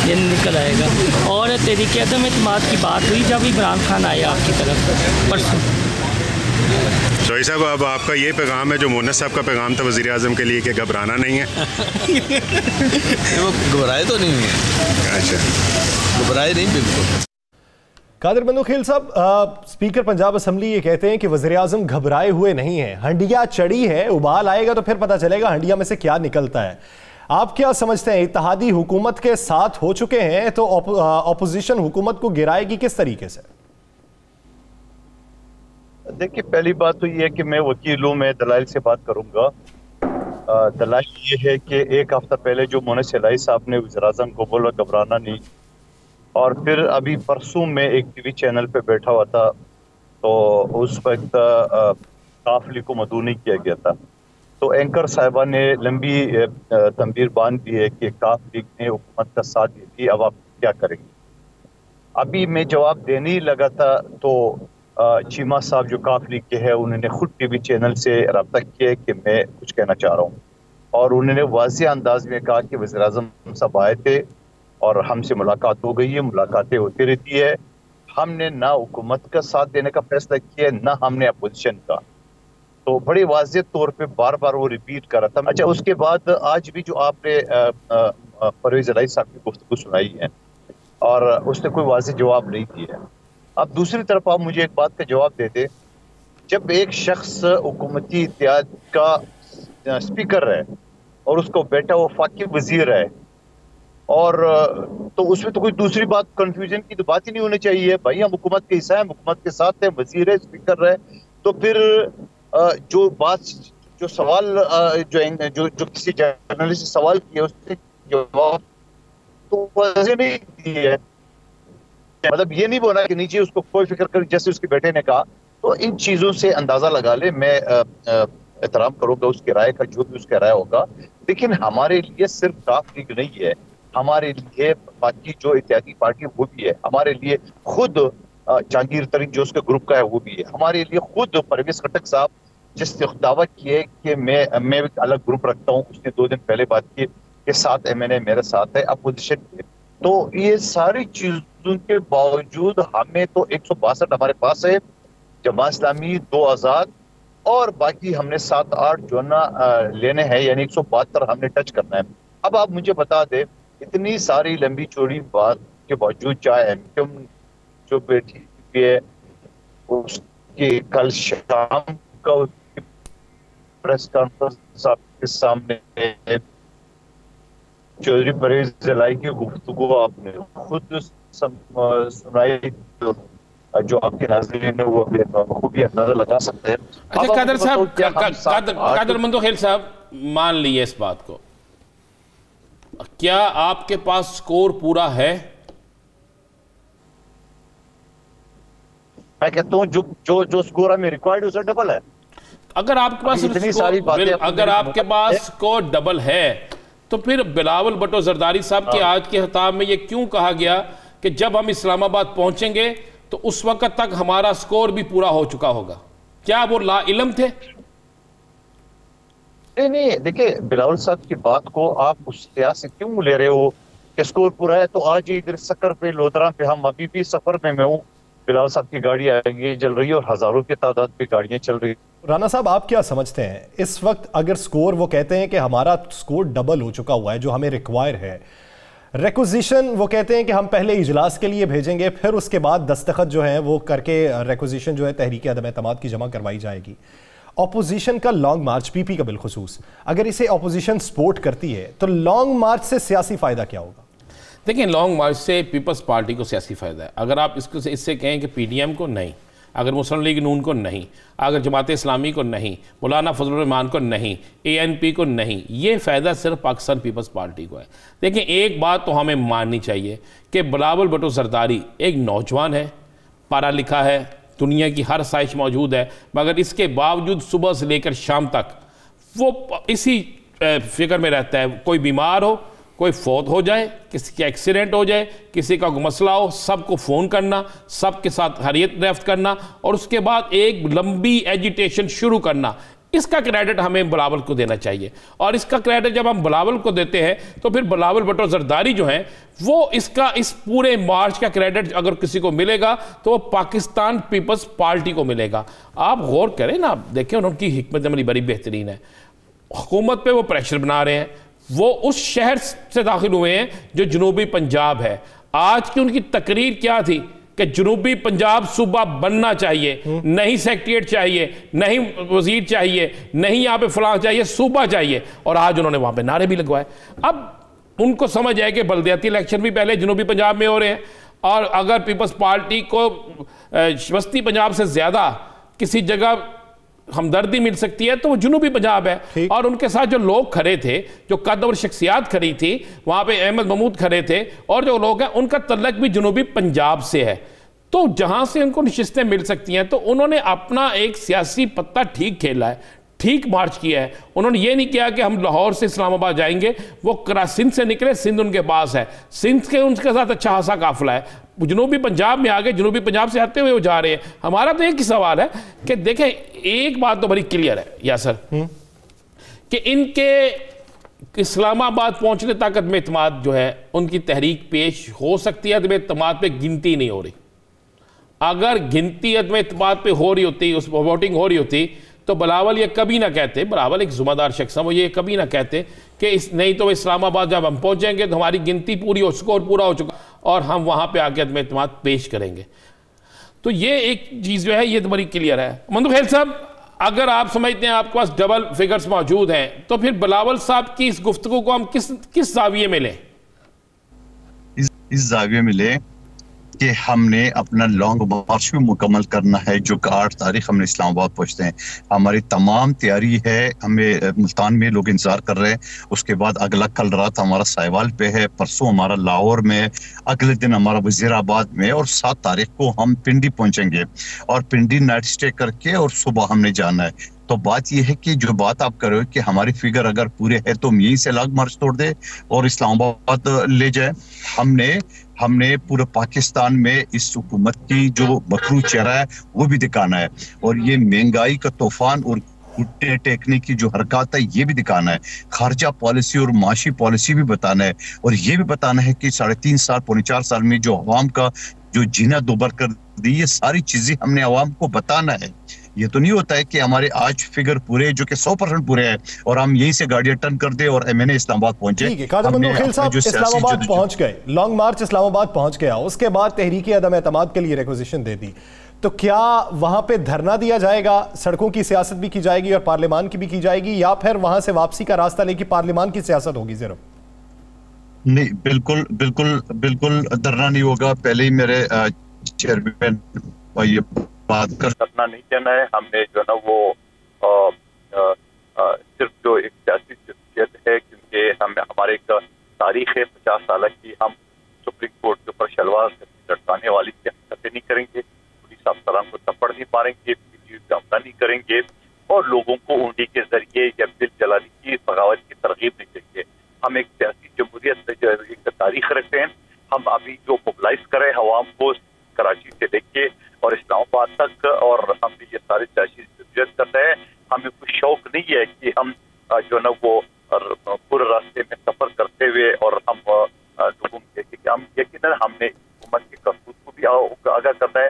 Speaker 7: ये निकल आएगा। और तहरीक अदम एतमाद की बात हुई जब इमरान खान आए आपकी तरफ परसों।
Speaker 6: जौहर साहब, अब आपका ये पैगाम है जो मोनस साहब का पैगाम था वज़ीर आज़म के लिए कि घबराना नहीं है।
Speaker 5: वो घबराए तो नहीं है।
Speaker 6: अच्छा,
Speaker 5: घबराए नहीं बिल्कुल।
Speaker 1: कादिर मंदोखेल साहब, स्पीकर पंजाब असेंबली ये कहते हैं कि वज़ीर आज़म घबराए हुए नहीं है, हंडिया चढ़ी है, उबाल आएगा तो फिर पता चलेगा हंडिया में से क्या निकलता है। आप क्या समझते हैं, इत्तेहादी हुकूमत के साथ हो चुके हैं तो ऑपोजिशन हुकूमत को गिराएगी किस तरीके से?
Speaker 8: देखिए, पहली बात तो ये है कि मैं वकील हूँ, मैं दलाइल से बात करूंगा। दलाइल ये है कि एक हफ्ता पहले जो मोनस इलाही साहब ने वज़ीर आज़म को बोला घबराना नहीं, और फिर अभी परसों में एक टीवी चैनल पे बैठा हुआ था तो उस वक्त काफली को मदऊ नहीं किया गया था, तो एंकर साहिबा ने लंबी तंबीर बांध दी है कि काफ लीग ने हुकूमत का साथ दी, अब आप क्या करेंगे। अभी मैं जवाब देने ही लगा था तो चीमा साहब जो काफ लीग के हैं उन्होंने खुद टीवी चैनल से रब्ता किया कि मैं कुछ कहना चाह रहा हूँ, और उन्होंने वाज़ेह अंदाज में कहा कि वज़ीर आज़म साहब आए थे और हमसे मुलाकात हो गई है, मुलाकातें होती रहती है, हमने ना हुकूमत का साथ देने का फैसला किया ना हमने अपोजिशन का। तो बड़े वाज़ेह तौर पे बार बार वो रिपीट कर रहा था। अच्छा, उसके बाद आज भी जो आपने परवेज़ इलाही साहब की गुफ्तगू सुनाई है और उसने कोई वाज़ेह जवाब नहीं दिया। अब दूसरी तरफ आप मुझे एक बात का जवाब देते, जब एक शख्स हुकूमती इत्तेहाद का स्पीकर है और उसको बेटा वफाकी वजीर है, और तो उसमें तो कोई दूसरी बात कंफ्यूजन की तो बात ही नहीं होनी चाहिए। भाई हम हुकूमत के हिस्सा है, हुकूमत के साथ है, वजीर है, स्पीकर है, तो फिर जो बात जो सवाल जो किसी जर्नलिस्ट ने सवाल किया उससे जवाब तो वजह नहीं दी है, मतलब ये नहीं बोला कि नीचे उसको कोई फिक्र कर, जैसे उसके बेटे ने कहा। तो इन चीजों से अंदाजा लगा ले, मैं एहतराम करूंगा उसकी राय का, जो भी उसका राय होगा, लेकिन हमारे लिए सिर्फ काफ लीग नहीं है, हमारे लिए बाकी जो इत्तेहादी पार्टी वो भी है, हमारे लिए खुद जहांगीर तरीन जो उसके ग्रुप का है वो भी है, हमारे लिए खुद परवेज खटक साहब जिसने दावा किया कि मैं एक अलग ग्रुप रखता हूँ, उसने 2 दिन पहले बात की कि 7 MNA मेरे साथ है अपोजिशन के। तो ये सारी चीजों के बावजूद हमें तो 162 हमारे पास है, जमात इस्लामी 2 आजाद और बाकी हमने 7-8 जो ना लेने हैं, यानी 172 हमने टच करना है। अब आप मुझे बता दें, इतनी सारी लंबी चौड़ी बात के बावजूद चाहे एमक्यूएम जो बैठी हुई है उसकी कल शाम का प्रेस कॉन्फ्रेंस आपके सामने चौधरी परवेज इलाही की गुफ्तगू आपने खुद सुनाई, जो आपके नाज़रीन ने वो खूबी अंदाजा लगा सकते हैं।
Speaker 4: अच्छा कादर साहब, कादर मंदोखेल साहब, मान लिए इस बात को, क्या आपके पास स्कोर पूरा है?
Speaker 8: मैं कहता हूँ जो स्कोर हमें रिक्वायर्ड उससे डबल है।
Speaker 4: अगर आपके पास अगर आपके पास स्कोर डबल है तो फिर बिलावल भुट्टो जरदारी साहब के आज के खिताब में ये क्यों कहा गया कि जब हम इस्लामाबाद पहुंचेंगे तो उस वक्त तक हमारा स्कोर भी पूरा हो चुका होगा? क्या वो ला इल्म थे?
Speaker 8: नहीं, देखिए बिलावल साहब की बात को आप उस लिहाज से क्यों ले रहे हो कि स्कोर पूरा है? तो आज इधर सकर पे लोधरा पे हम अभी भी सफर में मैं हूँ, बिलाल साहब की गाड़ी आगे चल रही है और हजारों की तादाद में गाड़ियां चल रही है।
Speaker 1: राना साहब, आप क्या समझते हैं इस वक्त अगर स्कोर, वो कहते हैं कि हमारा स्कोर डबल हो चुका हुआ है जो हमें रिक्वायर है, रेक्विजिशन वो कहते हैं कि हम पहले इजलास के लिए भेजेंगे, फिर उसके बाद दस्तखत जो है वो करके रेक्विजिशन जो है तहरीक अदम एतमाद की जमा करवाई जाएगी। ऑपोजिशन का लॉन्ग मार्च, पीपी का बिलखुसूस, अगर इसे ऑपोजिशन सपोर्ट करती है तो लॉन्ग मार्च से सियासी फायदा क्या होगा?
Speaker 4: देखिए, लॉन्ग मार्च से पीपल्स पार्टी को सियासी फायदा है। अगर आप इससे कहें कि पीडीएम को नहीं, अगर मुस्लिम लीग नून को नहीं, अगर जमात इस्लामी को नहीं, मौलाना फजलुर रहमान को नहीं, एएनपी को नहीं, ये फ़ायदा सिर्फ पाकिस्तान पीपल्स पार्टी को है। देखिए, एक बात तो हमें माननी चाहिए कि बिलावल भुट्टो जरदारी एक नौजवान है, पढ़ा लिखा है, दुनिया की हर साइश मौजूद है, मगर इसके बावजूद सुबह से लेकर शाम तक वो इसी फिक्र में रहता है, कोई बीमार हो, कोई फौत हो जाए, किसी का एक्सीडेंट हो जाए, किसी का मसला हो, सबको फ़ोन करना, सबके साथ हरियत ड्राफ्ट करना और उसके बाद एक लंबी एजिटेशन शुरू करना। इसका क्रेडिट हमें बिलावल को देना चाहिए। और इसका क्रेडिट जब हम बिलावल को देते हैं तो फिर बिलावल भुट्टो जरदारी जो हैं वो इसका, इस पूरे मार्च का क्रेडिट अगर किसी को मिलेगा तो वो पाकिस्तान पीपल्स पार्टी को मिलेगा। आप गौर करें ना, देखें उनकी हिकमत अमली बड़ी बेहतरीन है। हुकूमत पे वो प्रेशर बना रहे हैं, वो उस शहर से दाखिल हुए हैं जो जनूबी पंजाब है। आज की उनकी तकरीर क्या थी कि जनूबी पंजाब सूबा बनना चाहिए, नहीं सेक्रेटेरिएट चाहिए, नहीं वजीर चाहिए, नहीं यहाँ पे फलां चाहिए, सूबा चाहिए। और आज उन्होंने वहाँ पे नारे भी लगवाए। अब उनको समझ आए कि बल्दियाती इलेक्शन भी पहले जनूबी पंजाब में हो रहे हैं और अगर पीपल्स पार्टी को वस्ती पंजाब से ज़्यादा किसी जगह हमदर्दी मिल सकती है तो वो जनूबी पंजाब है। और उनके साथ जो लोग खड़े थे, जो कद और शख्सियात खड़ी थी, वहाँ पे अहमद महमूद खड़े थे और जो लोग हैं उनका तल्लक भी जनूबी पंजाब से है। तो जहाँ से उनको नशिस्तें मिल सकती हैं तो उन्होंने अपना एक सियासी पत्ता ठीक खेला है, ठीक मार्च किया है। उन्होंने ये नहीं किया कि हम लाहौर से इस्लामाबाद जाएंगे, वो सिंध से निकले, सिंध उनके पास है, सिंध के उनके साथ अच्छा खासा काफिला है, जनूबी पंजाब में आ गए, जनूबी पंजाब से आते हुए वो जा रहे हैं। हमारा तो एक ही सवाल है कि देखें, एक बात तो बड़ी क्लियर है यासर कि इनके इस्लामाबाद पहुंचने तक अदम एतमाद जो है उनकी तहरीक पेश हो सकती है, अदम एतमाद पे गिनती नहीं हो रही। अगर गिनती अदम एतमाद पे हो रही होती, उस वोटिंग हो रही होती तो बिलावल ये कभी ना कहते, बिलावल एक ज़िम्मेदार शख्स है, वो ये कभी ना कहते कि इस नहीं तो इस्लामाबाद जब हम पहुंचेंगे तो हमारी गिनती पूरी हो, स्कोर पूरा हो चुका और हम वहां पे आके अदम एतमाद पेश करेंगे। तो ये एक चीज़ जो है ये तो बड़ी क्लियर है। मंदू खेल साहब, अगर आप समझते हैं आपके पास डबल फिगर्स मौजूद हैं तो फिर बिलावल साहब की इस गुफ्तगू को हम किस जाविये में लें?
Speaker 8: इस जाविये में लें कि हमने अपना लॉन्ग मार्च भी मुकम्मल करना है जो 8 तारीख हमने इस्लामाबाद पहुंचते हैं। हमारी तमाम तैयारी है, हमें मुल्तान में लोग इंतजार कर रहे हैं, उसके बाद अगला कल रात हमारा साहिवाल पे है, परसों हमारा लाहौर में, अगले दिन हमारा वजीराबाद में और 7 तारीख को हम पिंडी पहुंचेंगे और पिंडी नाइट स्टे करके और सुबह हमने जाना है। तो बात यह है कि जो बात आप कर रहे हो कि हमारी फिगर अगर पूरे है तो हम यहीं से लॉन्ग मार्च तोड़ दे और इस्लामाबाद ले जाए। हमने पूरे पाकिस्तान में इस हुकूमत की जो बकरू चेहरा है वो भी दिखाना है और ये महंगाई का तूफान और घुटने टेकने की जो हरकत है ये भी दिखाना है, खर्चा पॉलिसी और माशी पॉलिसी भी बताना है और ये भी बताना है कि 3.5 साल 4.5 साल में जो अवाम का जो जीना दोबार कर दी, ये सारी चीजें हमने अवाम को बताना है। ये तो नहीं होता है कि हमारे आज फिगर पूरे जो कि 100% पूरे हैं और हम यहीं से गाड़ियां टर्न कर दे और एमएनए इस्लामाबाद पहुंचे।
Speaker 1: ठीक है, इस्लामाबाद पहुंच गए, लॉन्ग मार्च इस्लामाबाद पहुंच गया, उसके बाद तहरीक अदम एतमाद के लिए रिक्वेजिशन दे दी, तो क्या वहां पे धरना दिया जाएगा, सड़कों की सियासत भी की जाएगी और पार्लियामान की भी की जाएगी, या फिर वहां से वापसी का रास्ता लेके पार्लियामान की सियासत होगी? सिर्फ
Speaker 8: नहीं, बिल्कुल बिल्कुल बिल्कुल धरना नहीं होगा। पहले ही मेरे चेयरमैन ये बात करना नहीं कहना है, हमने जो ना वो सिर्फ जो एक सियासी जिद्दियत है, क्योंकि हमारे एक तारीख है 50 साल की, हम सुप्रीम कोर्ट के ऊपर शलवार से लटकाने वाली हरकतें नहीं करेंगे, पुलिस अफसरान को थप्पड़ नहीं मारेंगे, हमला नहीं करेंगे और लोगों को उंगली के जरिए या दिल जलाने की बगावत की तरगीब नहीं देंगे। हम एक सियासी जमहूरियत जो एक तारीख रखते हैं, हम अभी जो मोबिलाइज करें अवाम को कराची से लेके और इस्लामाबाद तक, और हम भी ये सारे सियासी जमहूरियत करते हैं। हमें कुछ शौक नहीं है कि हम जो ना वो पूरे रास्ते में सफर करते हुए और हम लोगों के हम यकीनन हमने हुकूमत के करतूत को भी आगाह करना है,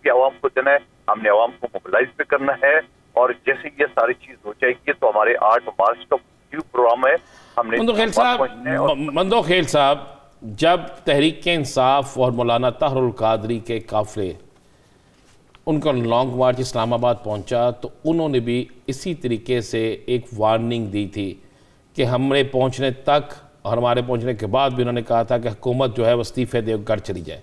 Speaker 8: भी आवाम को देना है, हमने आवाम को मोबिलाइज भी करना है। और जैसे ये सारी चीज हो जाएगी तो हमारे 8 मार्च का प्रोग्राम है। हमने
Speaker 4: मंदो खेल साहब, जब तहरीक इंसाफ और मौलाना ताहरुल कादरी के काफिले उनका लॉन्ग मार्च इस्लामाबाद पहुंचा तो उन्होंने भी इसी तरीके से एक वार्निंग दी थी कि हमने पहुंचने तक और हमारे पहुंचने के बाद भी उन्होंने कहा था कि हुकूमत जो है वो इस्तीफे दे घर चली जाए।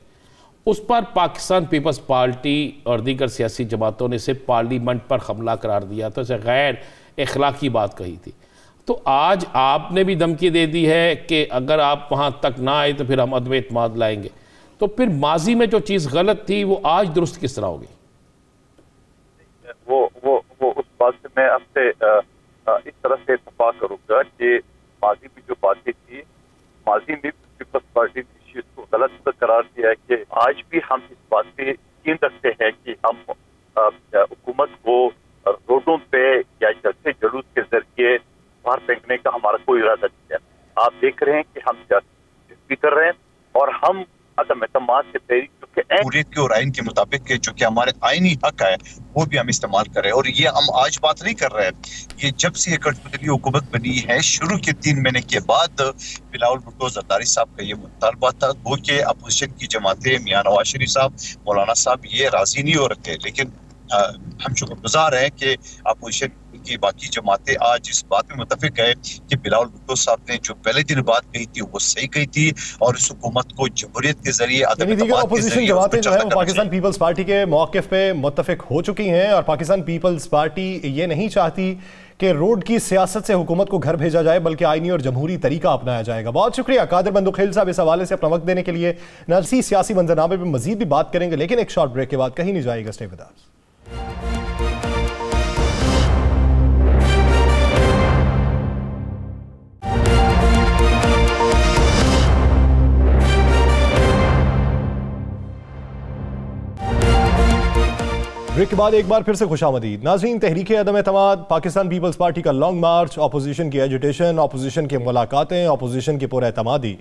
Speaker 4: उस पर पाकिस्तान पीपल्स पार्टी और दीगर सियासी जमातों ने इसे पार्लियामेंट पर हमला करार दिया तो इसे गैर अखलाकी बात कही थी। तो आज आपने भी धमकी दे दी है कि अगर आप वहाँ तक ना आए तो फिर हम अदम एतमाद लाएंगे। तो फिर माजी में जो चीज़ गलत थी वो आज दुरुस्त किस तरह होगी?
Speaker 8: वो उस बात से मैं आपसे इस तरह से इत्तेफाक करूँगा कि माजी में जो बातें थी, माजी में पीपल्स पार्टी ने इस चीज़ को गलत करार दिया है कि आज भी हम इस बात पे यकीन रखते हैं कि हम हुकूमत को रोडों पे या जलसे जुलूस के जरिए बाहर फेंकने का हमारा कोई इरादा नहीं है। आप देख रहे हैं कि हम भी कर रहे हैं और हम अदम एतमाद के तहरीक
Speaker 9: हुर्रियत के और आइन के मुताबिक जो कि हमारे आइनी हक है वो भी हम इस्तेमाल कर रहे हैं। और ये हम आज बात नहीं कर रहे हैं, ये जब से ये गठबंधन हुकूमत बनी है शुरू के 3 महीने के बाद बिलावल भुट्टो जरदारी साहब का ये मुतालबा था वो कि अपोजिशन की जमातें मियां नवाज शरीफ साहब, मौलाना साहब ये राजी नहीं हो रहे थे। लेकिन हम शुक्रगुजार हैं कि अपोजिशन की बाकी जमातें आज इस बात में मुतफिक है कि बिलावल भुट्टो साहब ने जो पहले दिन बात कही थी वो सही कही थी और इस हुकूमत को जमहूरियत के जरिए
Speaker 1: अपोजिशन जमातें जो है वो पाकिस्तान पीपल्स पार्टी के मौक़िफ़ पे मुतफिक हो चुकी हैं और पाकिस्तान पीपल्स पार्टी ये नहीं चाहती कि रोड की सियासत से हुकूमत को घर भेजा जाए बल्कि आईनी और जमहूरी तरीका अपनाया जाएगा। बहुत शुक्रिया कादिर बंदुखेल साहब इस हवाले से अपना वक्त देने के लिए। नरसी सियासी मंजरनामे पर मजीद भी बात करेंगे लेकिन एक शॉर्ट ब्रेक के बाद कहीं नहीं जाएगा। Stay with us. ब्रेक के बाद एक बार फिर से खुशामदीद नाज़रीन। तहरीक अदम एतमाद, पाकिस्तान पीपल्स पार्टी का लॉन्ग मार्च, अपोजिशन की एजुटेशन, अपोजिशन की मुलाकातें, अपोजिशन की पुरएतमादी,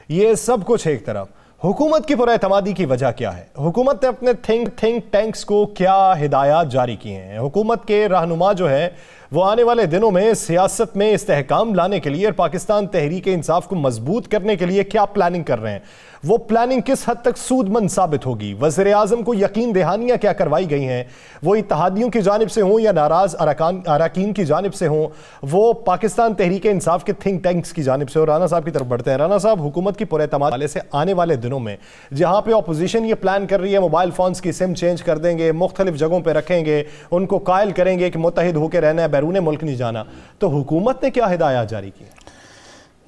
Speaker 1: ये सब कुछ एक तरफ, हुकूमत की पुरएतमादी की वजह क्या है? हुकूमत ने अपने थिंक टैंक्स को क्या हिदायत जारी की हैं? हुकूमत के रहनुमा जो है वो आने वाले दिनों में सियासत में इस्तेहकाम लाने के लिए और पाकिस्तान तहरीक इंसाफ को मजबूत करने के लिए क्या प्लानिंग कर रहे हैं? वो प्लानिंग किस हद तक सूदमंद साबित होगी? वज़ीर आज़म को यकीन दहानियाँ क्या करवाई गई हैं, वो इत्तेहादियों की जानिब से हों या नाराज़ अरकान की जानिब से हों, वो पाकिस्तान तहरीक इंसाफ के थिंक टैंक्स की जानिब से हो? राना साहब की तरफ बढ़ते हैं। राना साहब, हुकूमत की पुरएतमाद वाले से आने वाले दिनों में जहाँ पे अपोजिशन ये प्लान कर रही है मोबाइल फ़ोन्स की सिम चेंज कर देंगे, मुख्तलिफ जगहों पर रखेंगे, उनको कायल करेंगे कि मुत्तहिद होकर रहना है, बैरून मुल्क नहीं जाना, तो हुकूमत ने क्या हिदायत जारी की?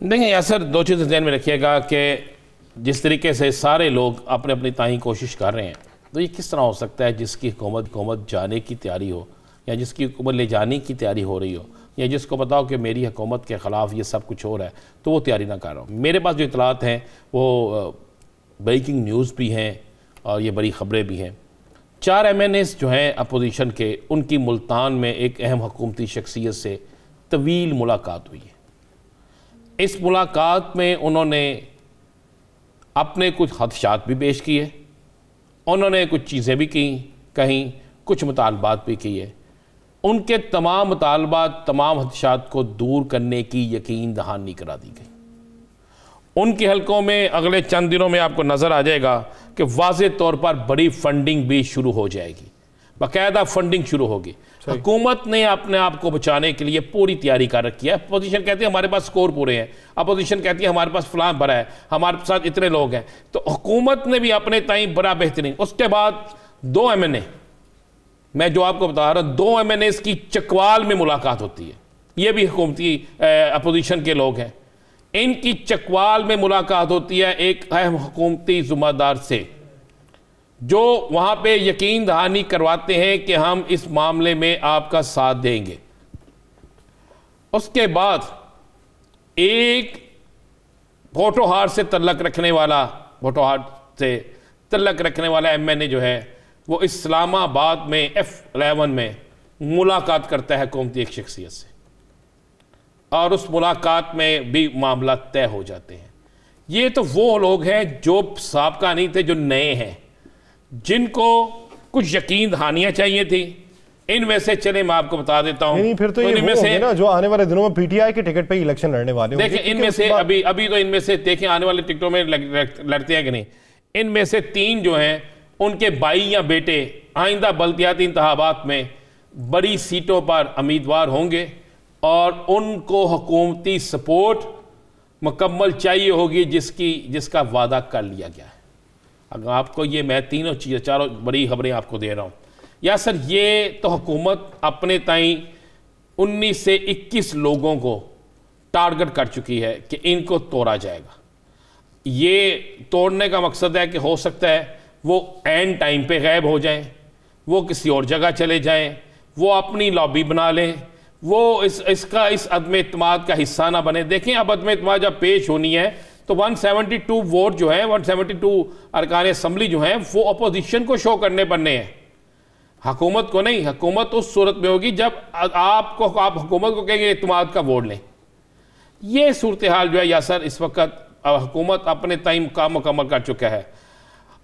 Speaker 4: देखिए यासर, 2 चीज़ें ध्यान में रखिएगा कि जिस तरीके से सारे लोग अपने अपनी ताई कोशिश कर रहे हैं तो ये किस तरह हो सकता है जिसकी हुकूमत जाने की तैयारी हो या जिसकी हुकूमत ले जाने की तैयारी हो रही हो या जिसको बताओ कि मेरी हुकूमत के ख़िलाफ़ ये सब कुछ हो रहा है तो वो तैयारी ना कर रहा हूँ। मेरे पास जो इतलात हैं वो ब्रेकिंग न्यूज़ भी हैं और ये बड़ी ख़बरें भी हैं। 4 MNAs जो हैं अपोजिशन के, उनकी मुल्तान में एक अहम हुकूमती शख्सियत से तवील मुलाकात हुई है। इस मुलाकात में उन्होंने अपने कुछ खदशात भी पेश किए, उन्होंने कुछ चीज़ें भी की, कहीं कुछ मुतालबात भी किए। उनके तमाम मुतालबात, तमाम खदशात को दूर करने की यकीन दहानी करा दी गई। उनके हलकों में अगले चंद दिनों में आपको नज़र आ जाएगा कि वाज़े तौर पर बड़ी फंडिंग भी शुरू हो जाएगी, बाकायदा फंडिंग शुरू होगी। हुकूमत ने अपने आप को बचाने के लिए पूरी तैयारी कर रखी है। अपोजिशन कहती है हमारे पास स्कोर पूरे हैं, अपोजिशन कहती है हमारे पास फलां भरा है, हमारे साथ इतने लोग हैं, तो हुकूमत ने भी अपने ताईं बड़ा बेहतरीन। उसके बाद 2 MNA, मैं जो आपको बता रहा हूँ, 2 MNAs की चकवाल में मुलाकात होती है। ये भी हुकूमती अपोजिशन के लोग हैं, इनकी चकवाल में मुलाकात होती है एक अहम हुकूमती ज़िम्मेदार से जो वहाँ पे यकीन दहानी करवाते हैं कि हम इस मामले में आपका साथ देंगे। उसके बाद एक फोटोहार से तल्लक रखने वाला MNA जो है वो इस्लामाबाद में F11 में मुलाकात करता है हुकूमती एक शख्सियत से और उस मुलाकात में भी मामला तय हो जाते हैं। ये तो वो लोग हैं जो साबका नहीं थे, जो नए हैं, जिनको कुछ यकीन दहानियां चाहिए थी। इनमें से चले मैं आपको बता देता हूं,
Speaker 1: नहीं फिर तो ये
Speaker 4: इनमें से
Speaker 1: ना जो आने वाले दिनों में पीटीआई के टिकट पे ही इलेक्शन लड़ने वाले
Speaker 4: देखें, इनमें से अभी तो इनमें से देखें आने वाले टिकटों में लड़ते हैं कि नहीं। इनमें से 3 जो हैं उनके भाई या बेटे आइंदा बल्दियाती इंतखाबात में बड़ी सीटों पर उम्मीदवार होंगे और उनको हुकूमती सपोर्ट मुकम्मल चाहिए होगी जिसका वादा कर लिया गया है। अगर आपको ये मैं तीनों चीज़ें चारों बड़ी खबरें आपको दे रहा हूँ या सर, ये तो हुकूमत अपने ताईं 19 से 21 लोगों को टारगेट कर चुकी है कि इनको तोड़ा जाएगा। ये तोड़ने का मकसद है कि हो सकता है वो एंड टाइम पे गायब हो जाएं, वो किसी और जगह चले जाएं, वो अपनी लॉबी बना लें, वो इस अदम एतमाद का हिस्सा ना बने। देखें, अब अदम एतमाद जब पेश होनी है तो 172 वोट जो है, 172 अरकान असम्बली जो हैं वो अपोजिशन को शो करने बनने हैं, हुकूमत को नहीं। हुकूमत उस सूरत में होगी जब आप हुकूमत को कहेंगे एतमाद का वोट लें। ये सूरत हाल जो है यासर इस वक्त हुकूमत अपने टाइम काम मुकम्मल कर चुका है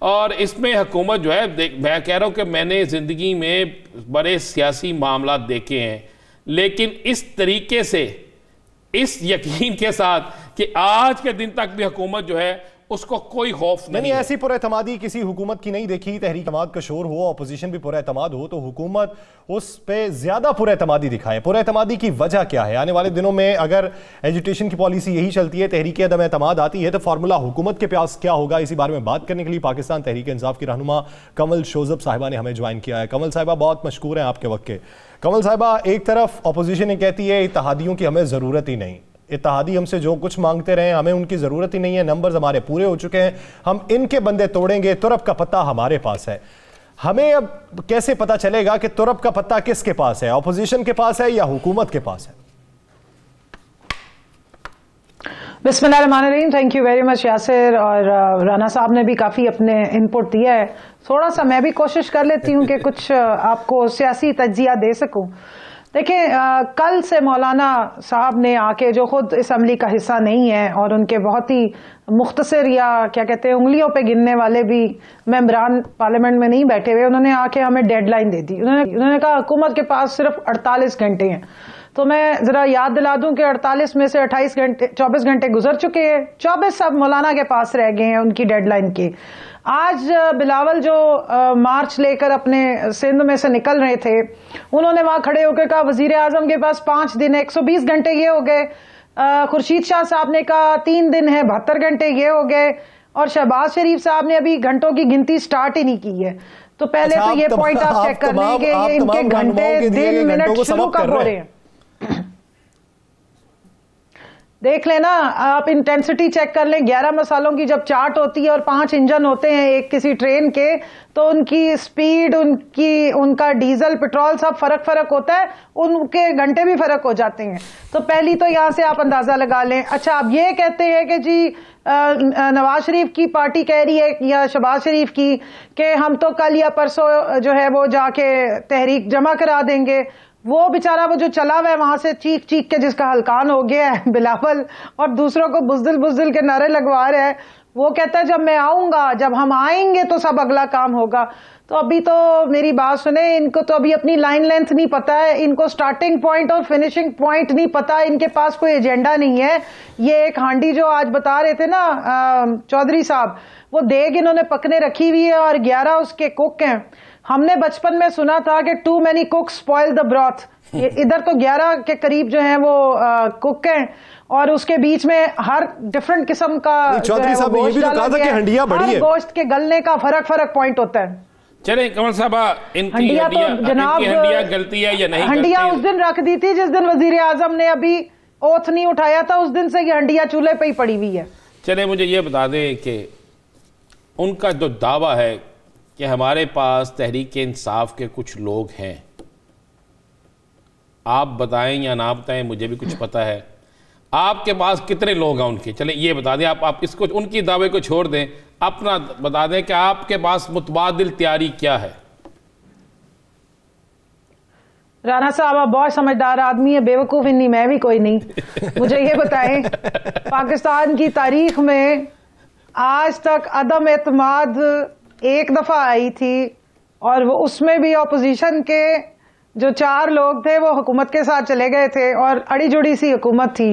Speaker 4: और इसमें हुकूमत जो है मैं कह रहा हूँ कि मैंने ज़िंदगी में बड़े सियासी मामला देखे हैं, लेकिन इस तरीके से इस यकीन के साथ कि आज के दिन तक भी हुकूमत जो है उसको कोई खौफ नहीं है।
Speaker 1: ऐसी पुरएतमादी किसी हुकूमत की नहीं देखी। तहरीक एतमाद का शोर हो, अपोजिशन भी पुरएतमाद हो, तो हुकूमत उस पे ज्यादा पुरएतमादी दिखाए। पुरएतमादी की वजह क्या है? आने वाले दिनों में अगर एजुकेशन की पॉलिसी यही चलती है, तहरीक अदम एतमाद आती है, तो फार्मूला हुकूमत के पास क्या होगा? इसी बारे में बात करने के लिए पाकिस्तान तहरीक इंसाफ की रहनुमा कमल शोजब साहिबा ने हमें ज्वाइन किया है। कमल साहिबा बहुत मशकूर हैं आपके वक्त के। कमल साहिबा, एक तरफ अपोजिशन कहती है इत्तेहादियों की हमें जरूरत ही नहीं, इत्तेहादी हमसे जो कुछ मांगते रहे हमें उनकी जरूरत ही नहीं है, नंबर्स हमारे पूरे हो चुके हैं, हम इनके बंदे तोड़ेंगे, तुरप का पत्ता हमारे पास है। हमें अब कैसे पता चलेगा कि तुरप का पत्ता किसके पास है? अपोजिशन के पास है या हुकूमत के पास है?
Speaker 10: बिस्मिल्लाहिर्रहमानिर्रहीम। Thank you very much Yasir, और राना साहब ने भी काफ़ी अपने इनपुट दिया है। थोड़ा सा मैं भी कोशिश कर लेती हूँ कि कुछ आपको सियासी तज्जिया दे सकूँ। देखिए, कल से मौलाना साहब ने आके, जो खुद असम्बली का हिस्सा नहीं है और उनके बहुत ही मुख्तसर या क्या कहते हैं उंगलियों पे गिनने वाले भी मेंबरान पार्लियामेंट में नहीं बैठे हुए, उन्होंने आके हमें डेडलाइन दे दी। उन्होंने कहा हुकूमत के पास सिर्फ 48 घंटे हैं। तो मैं जरा याद दिला दूं कि 48 में से 24 घंटे गुजर चुके हैं, 24 अब मौलाना के पास रह गए हैं उनकी डेडलाइन के। आज बिलावल जो मार्च लेकर अपने सिंध में से निकल रहे थे, उन्होंने वहां खड़े होकर कहा वजीर आजम के पास 5 दिन है, 120 घंटे ये हो गए। खुर्शीद शाह साहब ने कहा 3 दिन है, 72 घंटे ये हो गए। और शहबाज शरीफ साहब ने अभी घंटों की गिनती स्टार्ट ही नहीं की है। तो पहले तो ये पॉइंट आप चेक कर लें कि ये इनके घंटे, दिन, मिनट शुरू कब हो रहे हैं। देख लेना, आप इंटेंसिटी चेक कर लें। 11 मसालों की जब चार्ट होती है और 5 इंजन होते हैं एक किसी ट्रेन के, तो उनकी स्पीड, उनका डीजल, पेट्रोल सब फर्क होता है, उनके घंटे भी फर्क हो जाते हैं। तो पहली तो यहां से आप अंदाजा लगा लें। अच्छा, अब ये कहते हैं कि जी नवाज शरीफ की पार्टी कह रही है या शहबाज शरीफ की कि हम तो कल या परसों जो है वो जाके तहरीक जमा करा देंगे। वो बेचारा वो जो चला हुआ है वहां से चीख के जिसका हलकान हो गया है बिलावल, और दूसरों को बुजदिल के नारे लगवा रहा है। वो कहता है जब मैं आऊंगा, जब हम आएंगे तो सब अगला काम होगा। तो अभी तो मेरी बात सुने, इनको तो अभी अपनी लाइन लेंथ नहीं पता है, इनको स्टार्टिंग पॉइंट और फिनिशिंग पॉइंट नहीं पता, इनके पास कोई एजेंडा नहीं है। ये एक हांडी जो आज बता रहे थे ना चौधरी साहब, वो देग इन्होंने पकने रखी हुई है और 11 उसके कुक हैं। हमने बचपन में सुना था कि too many cooks spoil the broth. इधर तो 11 के करीब जो है वो कुक हैं और उसके बीच में हर डिफरेंट किस्म का
Speaker 1: चौधरी साहब ने ये भी तो कहा था कि हंडिया बड़ी है,
Speaker 10: गोश्त के गलने का फर्क पॉइंट होता है।
Speaker 4: चले कमल साहब,
Speaker 10: हंडिया तो जनाब
Speaker 4: गलती है या नहीं?
Speaker 10: हंडिया उस दिन रख दी थी जिस दिन वजीर आजम ने अभी ओथ नहीं उठाया था, उस दिन से ये हंडिया चूल्हे पे ही पड़ी हुई है।
Speaker 4: चले मुझे ये बता दें कि उनका जो दावा है कि हमारे पास तहरीक इंसाफ के कुछ लोग हैं, आप बताएं या ना बताएं, मुझे भी कुछ पता है। आपके पास कितने लोग हैं उनके? चले ये बता दें, आप इसको, उनकी दावे को छोड़ दें, अपना बता दें कि आपके पास मुतबादिल तैयारी क्या है।
Speaker 10: राना साहब आप बहुत समझदार आदमी है, बेवकूफ नहीं, मैं भी कोई नहीं। मुझे ये बताएं, पाकिस्तान की तारीख में आज तक अदम एतमाद एक दफा आई थी और वो उसमें भी अपोजिशन के जो 4 लोग थे वो हुकूमत के साथ चले गए थे और अड़ी जुड़ी सी हुकूमत थी।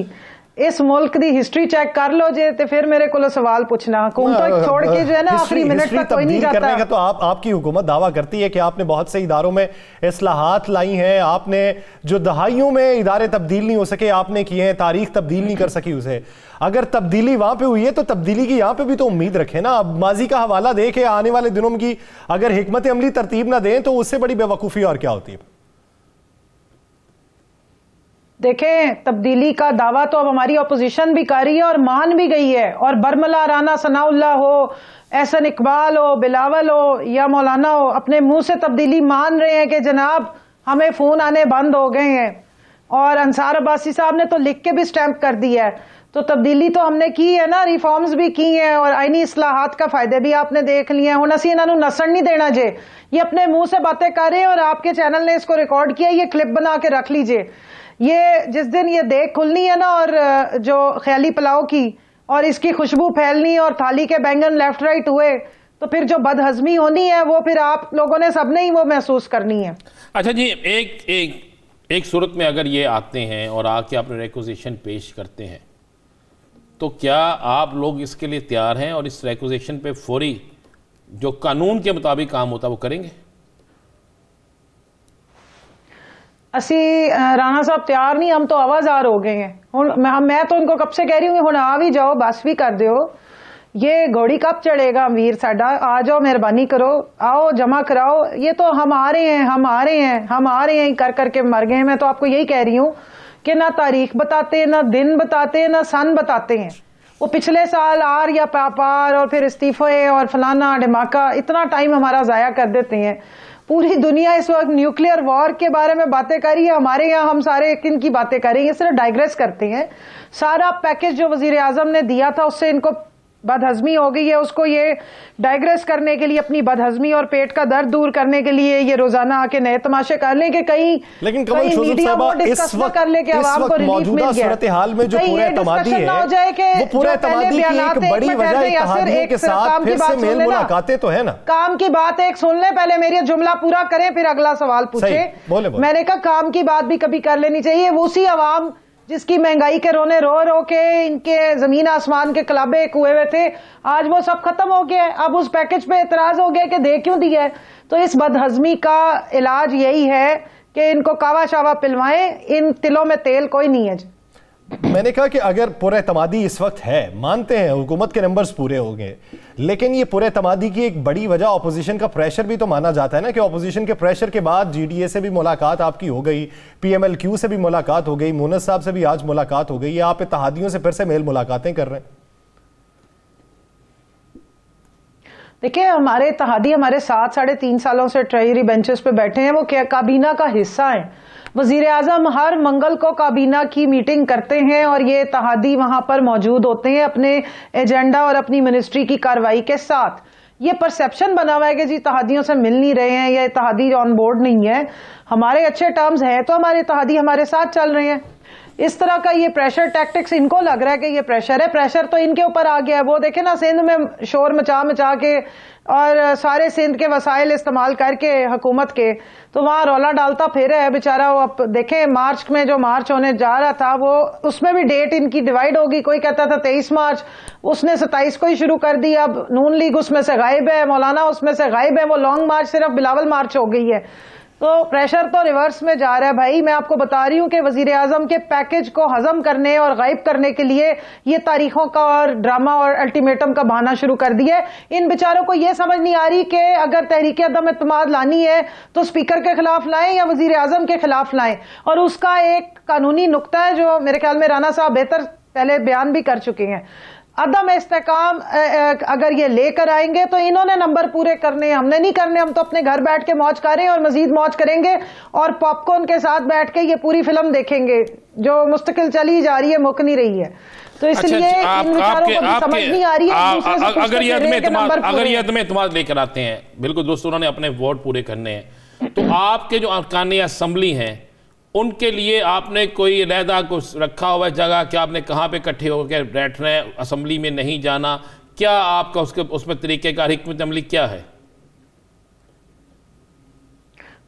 Speaker 10: इस मुल्क की हिस्ट्री चेक कर लो जे ते फिर मेरे को सवाल पूछना हुकूमत छोड़ के जो है ना आखिरी मिनट तक कोई नहीं जाता।
Speaker 1: करने का तो आपकी हुकूमत दावा करती है कि आपने बहुत से इदारों में इस्लाहात लाई हैं, आपने जो दहाइयों में इदारे तब्दील नहीं हो सके आपने किए हैं, तारीख तब्दील नहीं कर सकी उसे। अगर तब्दीली वहां पे हुई है तो तब्दीली की यहां पे भी तो उम्मीद रखें ना। अब माजी का हवाला दे के आने वाले दिनों की अगर हिकमत अमली तरतीब ना दें तो उससे बड़ी बेवकूफ़ी और क्या होती है।
Speaker 10: देखें, तब्दीली का दावा तो अब हमारी अपोजिशन भी कर रही है और मान भी गई है। और बरमला, राना सनाउल्लाह हो, एहसन इकबाल हो, बिलावल हो या मौलाना हो, अपने मुंह से तब्दीली मान रहे हैं कि जनाब हमें फोन आने बंद हो गए हैं। और अंसार अब्बासी साहब ने तो लिख के भी स्टैंप कर दिया है। तो तब्दीली तो हमने की है ना, रिफॉर्म्स भी की हैं और आईनी इस्लाहात का फायदे भी आपने देख लिए हैं। हुण असीं इन्हां नूं नसण नहीं देना जे। ये अपने मुंह से बातें कर रहे हैं और आपके चैनल ने इसको रिकॉर्ड किया, ये क्लिप बना के रख लीजिए। ये जिस दिन ये देख खुलनी है ना और जो ख्याली पुलाव की और इसकी खुशबू फैलनी और थाली के बैंगन लेफ्ट राइट हुए तो फिर जो बदहजमी होनी है वो फिर आप लोगों ने सबने ही वो महसूस करनी है।
Speaker 4: अच्छा जी, एक सूरत में अगर ये आते हैं और आके अपने रिक्वेजिशन पेश करते हैं तो क्या आप लोग इसके लिए तैयार हैं और इस रिक्वेजिशन पे फौरी जो कानून के मुताबिक काम होता है वो करेंगे?
Speaker 10: असी राणा साहब तैयार नहीं, हम तो आवाजार हो गए हैं। मैं तो इनको कब से कह रही हूँ हुण आ भी जाओ, बस भी कर दो। ये घोड़ी कब चढ़ेगा वीर साडा, आ जाओ, मेहरबानी करो, आओ जमा कराओ। ये तो हम आ रहे हैं, हम आ रहे हैं, हम आ रहे हैं कर करके मर गए। मैं तो आपको यही कह रही हूँ कि ना तारीख बताते, ना दिन बताते, ना सन बताते हैं। वो पिछले साल आर या पापार और फिर इस्तीफे और फलाना ढमाका इतना टाइम हमारा जाया कर देते हैं। पूरी दुनिया इस वक्त न्यूक्लियर वॉर के बारे में बातें कर रही है, हमारे यहाँ हम सारे किन की बातें कर रहे हैं, सिर्फ डाइग्रेस करते हैं। सारा पैकेज जो वजीर आजम ने दिया था उससे इनको बदहजमी हो गई है, उसको ये डाइग्रेस करने के लिए, अपनी बदहजमी और पेट का दर्द दूर करने के लिए ये रोजाना आके नए तमाशे कर लें कि कहीं
Speaker 1: लेकिन कमल
Speaker 10: मीडिया वो डिस्कस न कर ले कि आवाम को रिलीफ मिल गया।
Speaker 1: सूरत हाल में जो पूरा एतमादी है वो पूरा एतमादी की एक बड़ी वजह इत्तेहादियों के साथ फिर से मेल मुलाकातें तो है ना।
Speaker 10: काम की बात एक सुन ले, पहले मेरी जुमला पूरा करें फिर अगला सवाल पूछे। मैंने कहा काम की बात भी कभी कर लेनी चाहिए। वो उसी अवाम जिसकी महंगाई के रोने रो रो के इनके जमीन आसमान के कलाबे कुए हुए थे, आज वो सब खत्म हो गया है। अब उस पैकेज पे एतराज हो गया कि दे क्यों दिया है। तो इस बदहजमी का इलाज यही है कि इनको कावा शावा पिलवाएं, इन तिलों में तेल कोई नहीं है।
Speaker 1: मैंने कहा कि अगर पुरएतमादी इस वक्त है, मानते हैं हुकूमत के नंबर्स पूरे हो गए, लेकिन ये पुरएतमादी की एक बड़ी वजह अपोजिशन का प्रेशर भी तो माना जाता है ना कि अपोजिशन के प्रेशर के बाद जीडीए से भी मुलाकात आपकी हो गई, पीएमएलक्यू से भी मुलाकात हो गई, मुनस साहब से भी आज मुलाकात हो गई, या आप इत्तेहादियों से फिर से मेल मुलाकातें कर रहे हैं?
Speaker 10: देखिए, हमारे इत्तेहादी हमारे साथ 3.5 सालों से ट्रेजरी बेंचेस पे बैठे हैं, वो क्या काबीना का हिस्सा है। वजीर आजम हर मंगल को काबीना की मीटिंग करते हैं और ये इत्तेहादी वहां पर मौजूद होते हैं अपने एजेंडा और अपनी मिनिस्ट्री की कार्रवाई के साथ। ये परसेप्शन बना हुआ है कि जी इत्तेहादियों से मिल नहीं रहे हैं या इत्तेहादी ऑन बोर्ड नहीं है। हमारे अच्छे टर्म्स हैं तो हमारे इत्तेहादी हमारे साथ चल रहे हैं। इस तरह का ये प्रेशर टैक्टिक्स इनको लग रहा है कि ये प्रेशर है, प्रेशर तो इनके ऊपर आ गया है। वो देखे ना सिंध में शोर मचा मचा के और सारे सिंध के वसाइल इस्तेमाल करके हुकूमत के, तो वहां रौला डालता फिर है बेचारा। वो अब देखें मार्च में जो मार्च होने जा रहा था वो उसमें भी डेट इनकी डिवाइड होगी। कोई कहता था 23 मार्च, उसने 27 को ही शुरू कर दी। अब नून लीग उसमें से गायब है, मौलाना उसमें से गायब है, वो लॉन्ग मार्च सिर्फ बिलावल मार्च हो गई है। तो प्रेशर तो रिवर्स में जा रहा है भाई। मैं आपको बता रही हूं कि वजीर आजम के पैकेज को हजम करने और गायब करने के लिए ये तारीखों का और ड्रामा और अल्टीमेटम का बहाना शुरू कर दिया है। इन बेचारों को ये समझ नहीं आ रही कि अगर तहरीक अदम इत्तेमाद लानी है तो स्पीकर के खिलाफ लाएं या वजीर आजम के खिलाफ लाएं। और उसका एक कानूनी नुक्ता है जो मेरे ख्याल में राना साहब बेहतर पहले बयान भी कर चुके हैं। अदम इस्तेकाम अगर ये लेकर आएंगे तो इन्होंने नंबर पूरे करने, हमने नहीं करने। हम तो अपने घर बैठ के मौज करें और मजीद मौज करेंगे और पॉपकॉर्न के साथ बैठ के ये पूरी फिल्म देखेंगे जो मुस्तकिल चली जा रही है, मुक नहीं रही है। तो इसलिए इन विचारों को भी समझ नहीं आ रही है।
Speaker 4: अगर ये अदम इत्तेमाद लेकर आते हैं, बिल्कुल दोस्तों, उन्होंने अपने वोट पूरे करने हैं, तो आपके जो अरकान असेंबली हैं उनके लिए आपने कोई अलहदा कुछ रखा हुआ है जगह कि आपने कहाँ पे इकट्ठे होकर बैठ रहे हैं, असेंबली में नहीं जाना? क्या आपका उसमें तरीक़ेकार हिकमत अमली क्या है?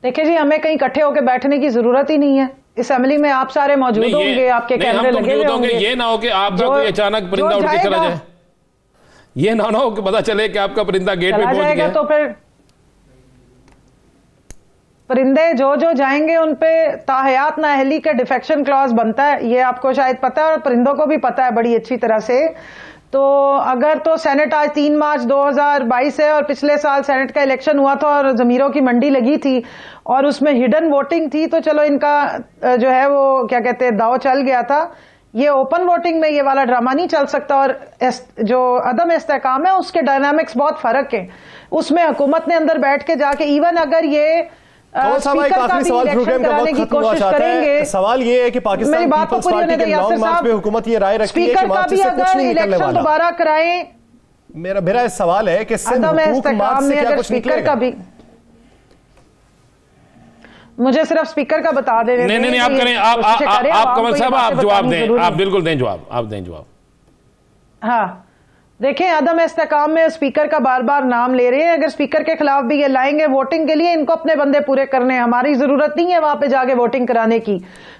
Speaker 10: देखिए जी, हमें कहीं इकट्ठे होकर बैठने की जरूरत ही नहीं है। असेंबली में आप सारे मौजूद होंगे, आपके कैमरे लगे हुए होंगे।
Speaker 4: ये ना हो कि आपका कोई अचानक परिंदा उड़ के चला जाए, ये ना हो कि पता चले कि आपका परिंदा गेट पे पहुंच गया।
Speaker 10: तो फिर परिंदे जो जाएंगे उन पे ताहयात नाअहली का डिफेक्शन क्लॉज बनता है, ये आपको शायद पता है और परिंदों को भी पता है बड़ी अच्छी तरह से। तो अगर तो सेनेट आज 3 मार्च 2022 है और पिछले साल सेनेट का इलेक्शन हुआ था और जमीरों की मंडी लगी थी और उसमें हिडन वोटिंग थी, तो चलो इनका जो है वो क्या कहते हैं दाव चल गया था। ये ओपन वोटिंग में ये वाला ड्रामा नहीं चल सकता और जो अदम इस्तेकाम है उसके डायनामिक्स बहुत फर्क है। उसमें हुकूमत ने अंदर बैठ के जाके इवन अगर ये
Speaker 1: स्पीकर का भी इलेक्शन कराने की कोशिश करेंगे, सवाल ये है कि पाकिस्तान पीपल्स पार्टी के लॉन्ग मार्च पे हुकूमत ये राय रखती है कि मार्च से कुछ नहीं निकलने वाला।
Speaker 10: दोबारा कराएं,
Speaker 1: मेरा सवाल है कि सिंध हुकूक मार्च से क्या कुछ निकलेगा?
Speaker 10: मुझे सिर्फ स्पीकर का बता दें।
Speaker 4: नहीं, आप करें, आप कमल साहब आप जवाब दें, आप बिल्कुल दें जवाब, आप दें जवाब।
Speaker 10: हाँ देखें, अदम इस्तेकाम में स्पीकर का बार बार नाम ले रहे हैं। अगर स्पीकर के खिलाफ भी ये लाएंगे वोटिंग के लिए, इनको अपने बंदे पूरे करने हैं, हमारी जरूरत नहीं है वहां पे जाके वोटिंग कराने की।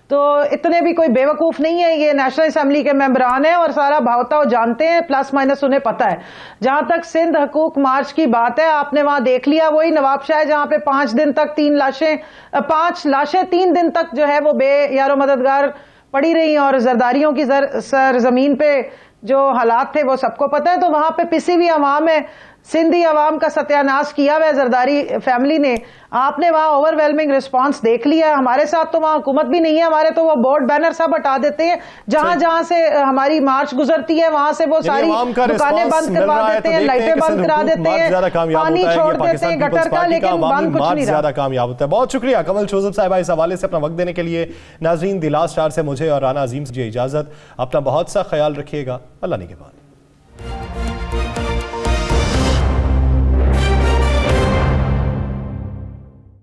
Speaker 10: तो इतने भी कोई बेवकूफ नहीं है, ये नेशनल असेंबली के मेंबरान है और सारा भावता जानते हैं, प्लस माइनस उन्हें पता है। जहां तक सिंध हुकूक मार्च की बात है, आपने वहां देख लिया वही नवाबशाह है जहां पे 5 दिन तक 5 लाशें 3 दिन तक जो है वो बेयारो मददगार पड़ी रही और जरदारियों की सरजमीन पे जो हालात थे वो सबको पता है। तो वहां पे पिसी हुई अवाम है, सिंधी अवाम का सत्यानाश किया हुआ है जरदारी फैमिली ने। आपने वहां ओवरवेलमिंग रिस्पांस देख लिया। हमारे साथ तो वहां हुकूमत भी नहीं है, हमारे तो वो बोर्ड बैनर सब हटा देते हैं। जहां से हमारी मार्च गुजरती है वहां से वो सारी दुकानें बंद करवा देते हैं, लाइटें बंद करा देते हैं, पानी छोड़ देते हैं गटर का, लेकिन बंद कुछ नहीं
Speaker 1: ज्यादा कामयाब होता है। बहुत शुक्रिया कमल जोसेफ साहिबा इस हवाले से अपना वक्त देने के लिए। नाज़रीन, द लास्ट 4 से मुझे और राना अजीम से इजाजत। अपना बहुत सा ख्याल रखिएगा। अल्लाह निगहबान।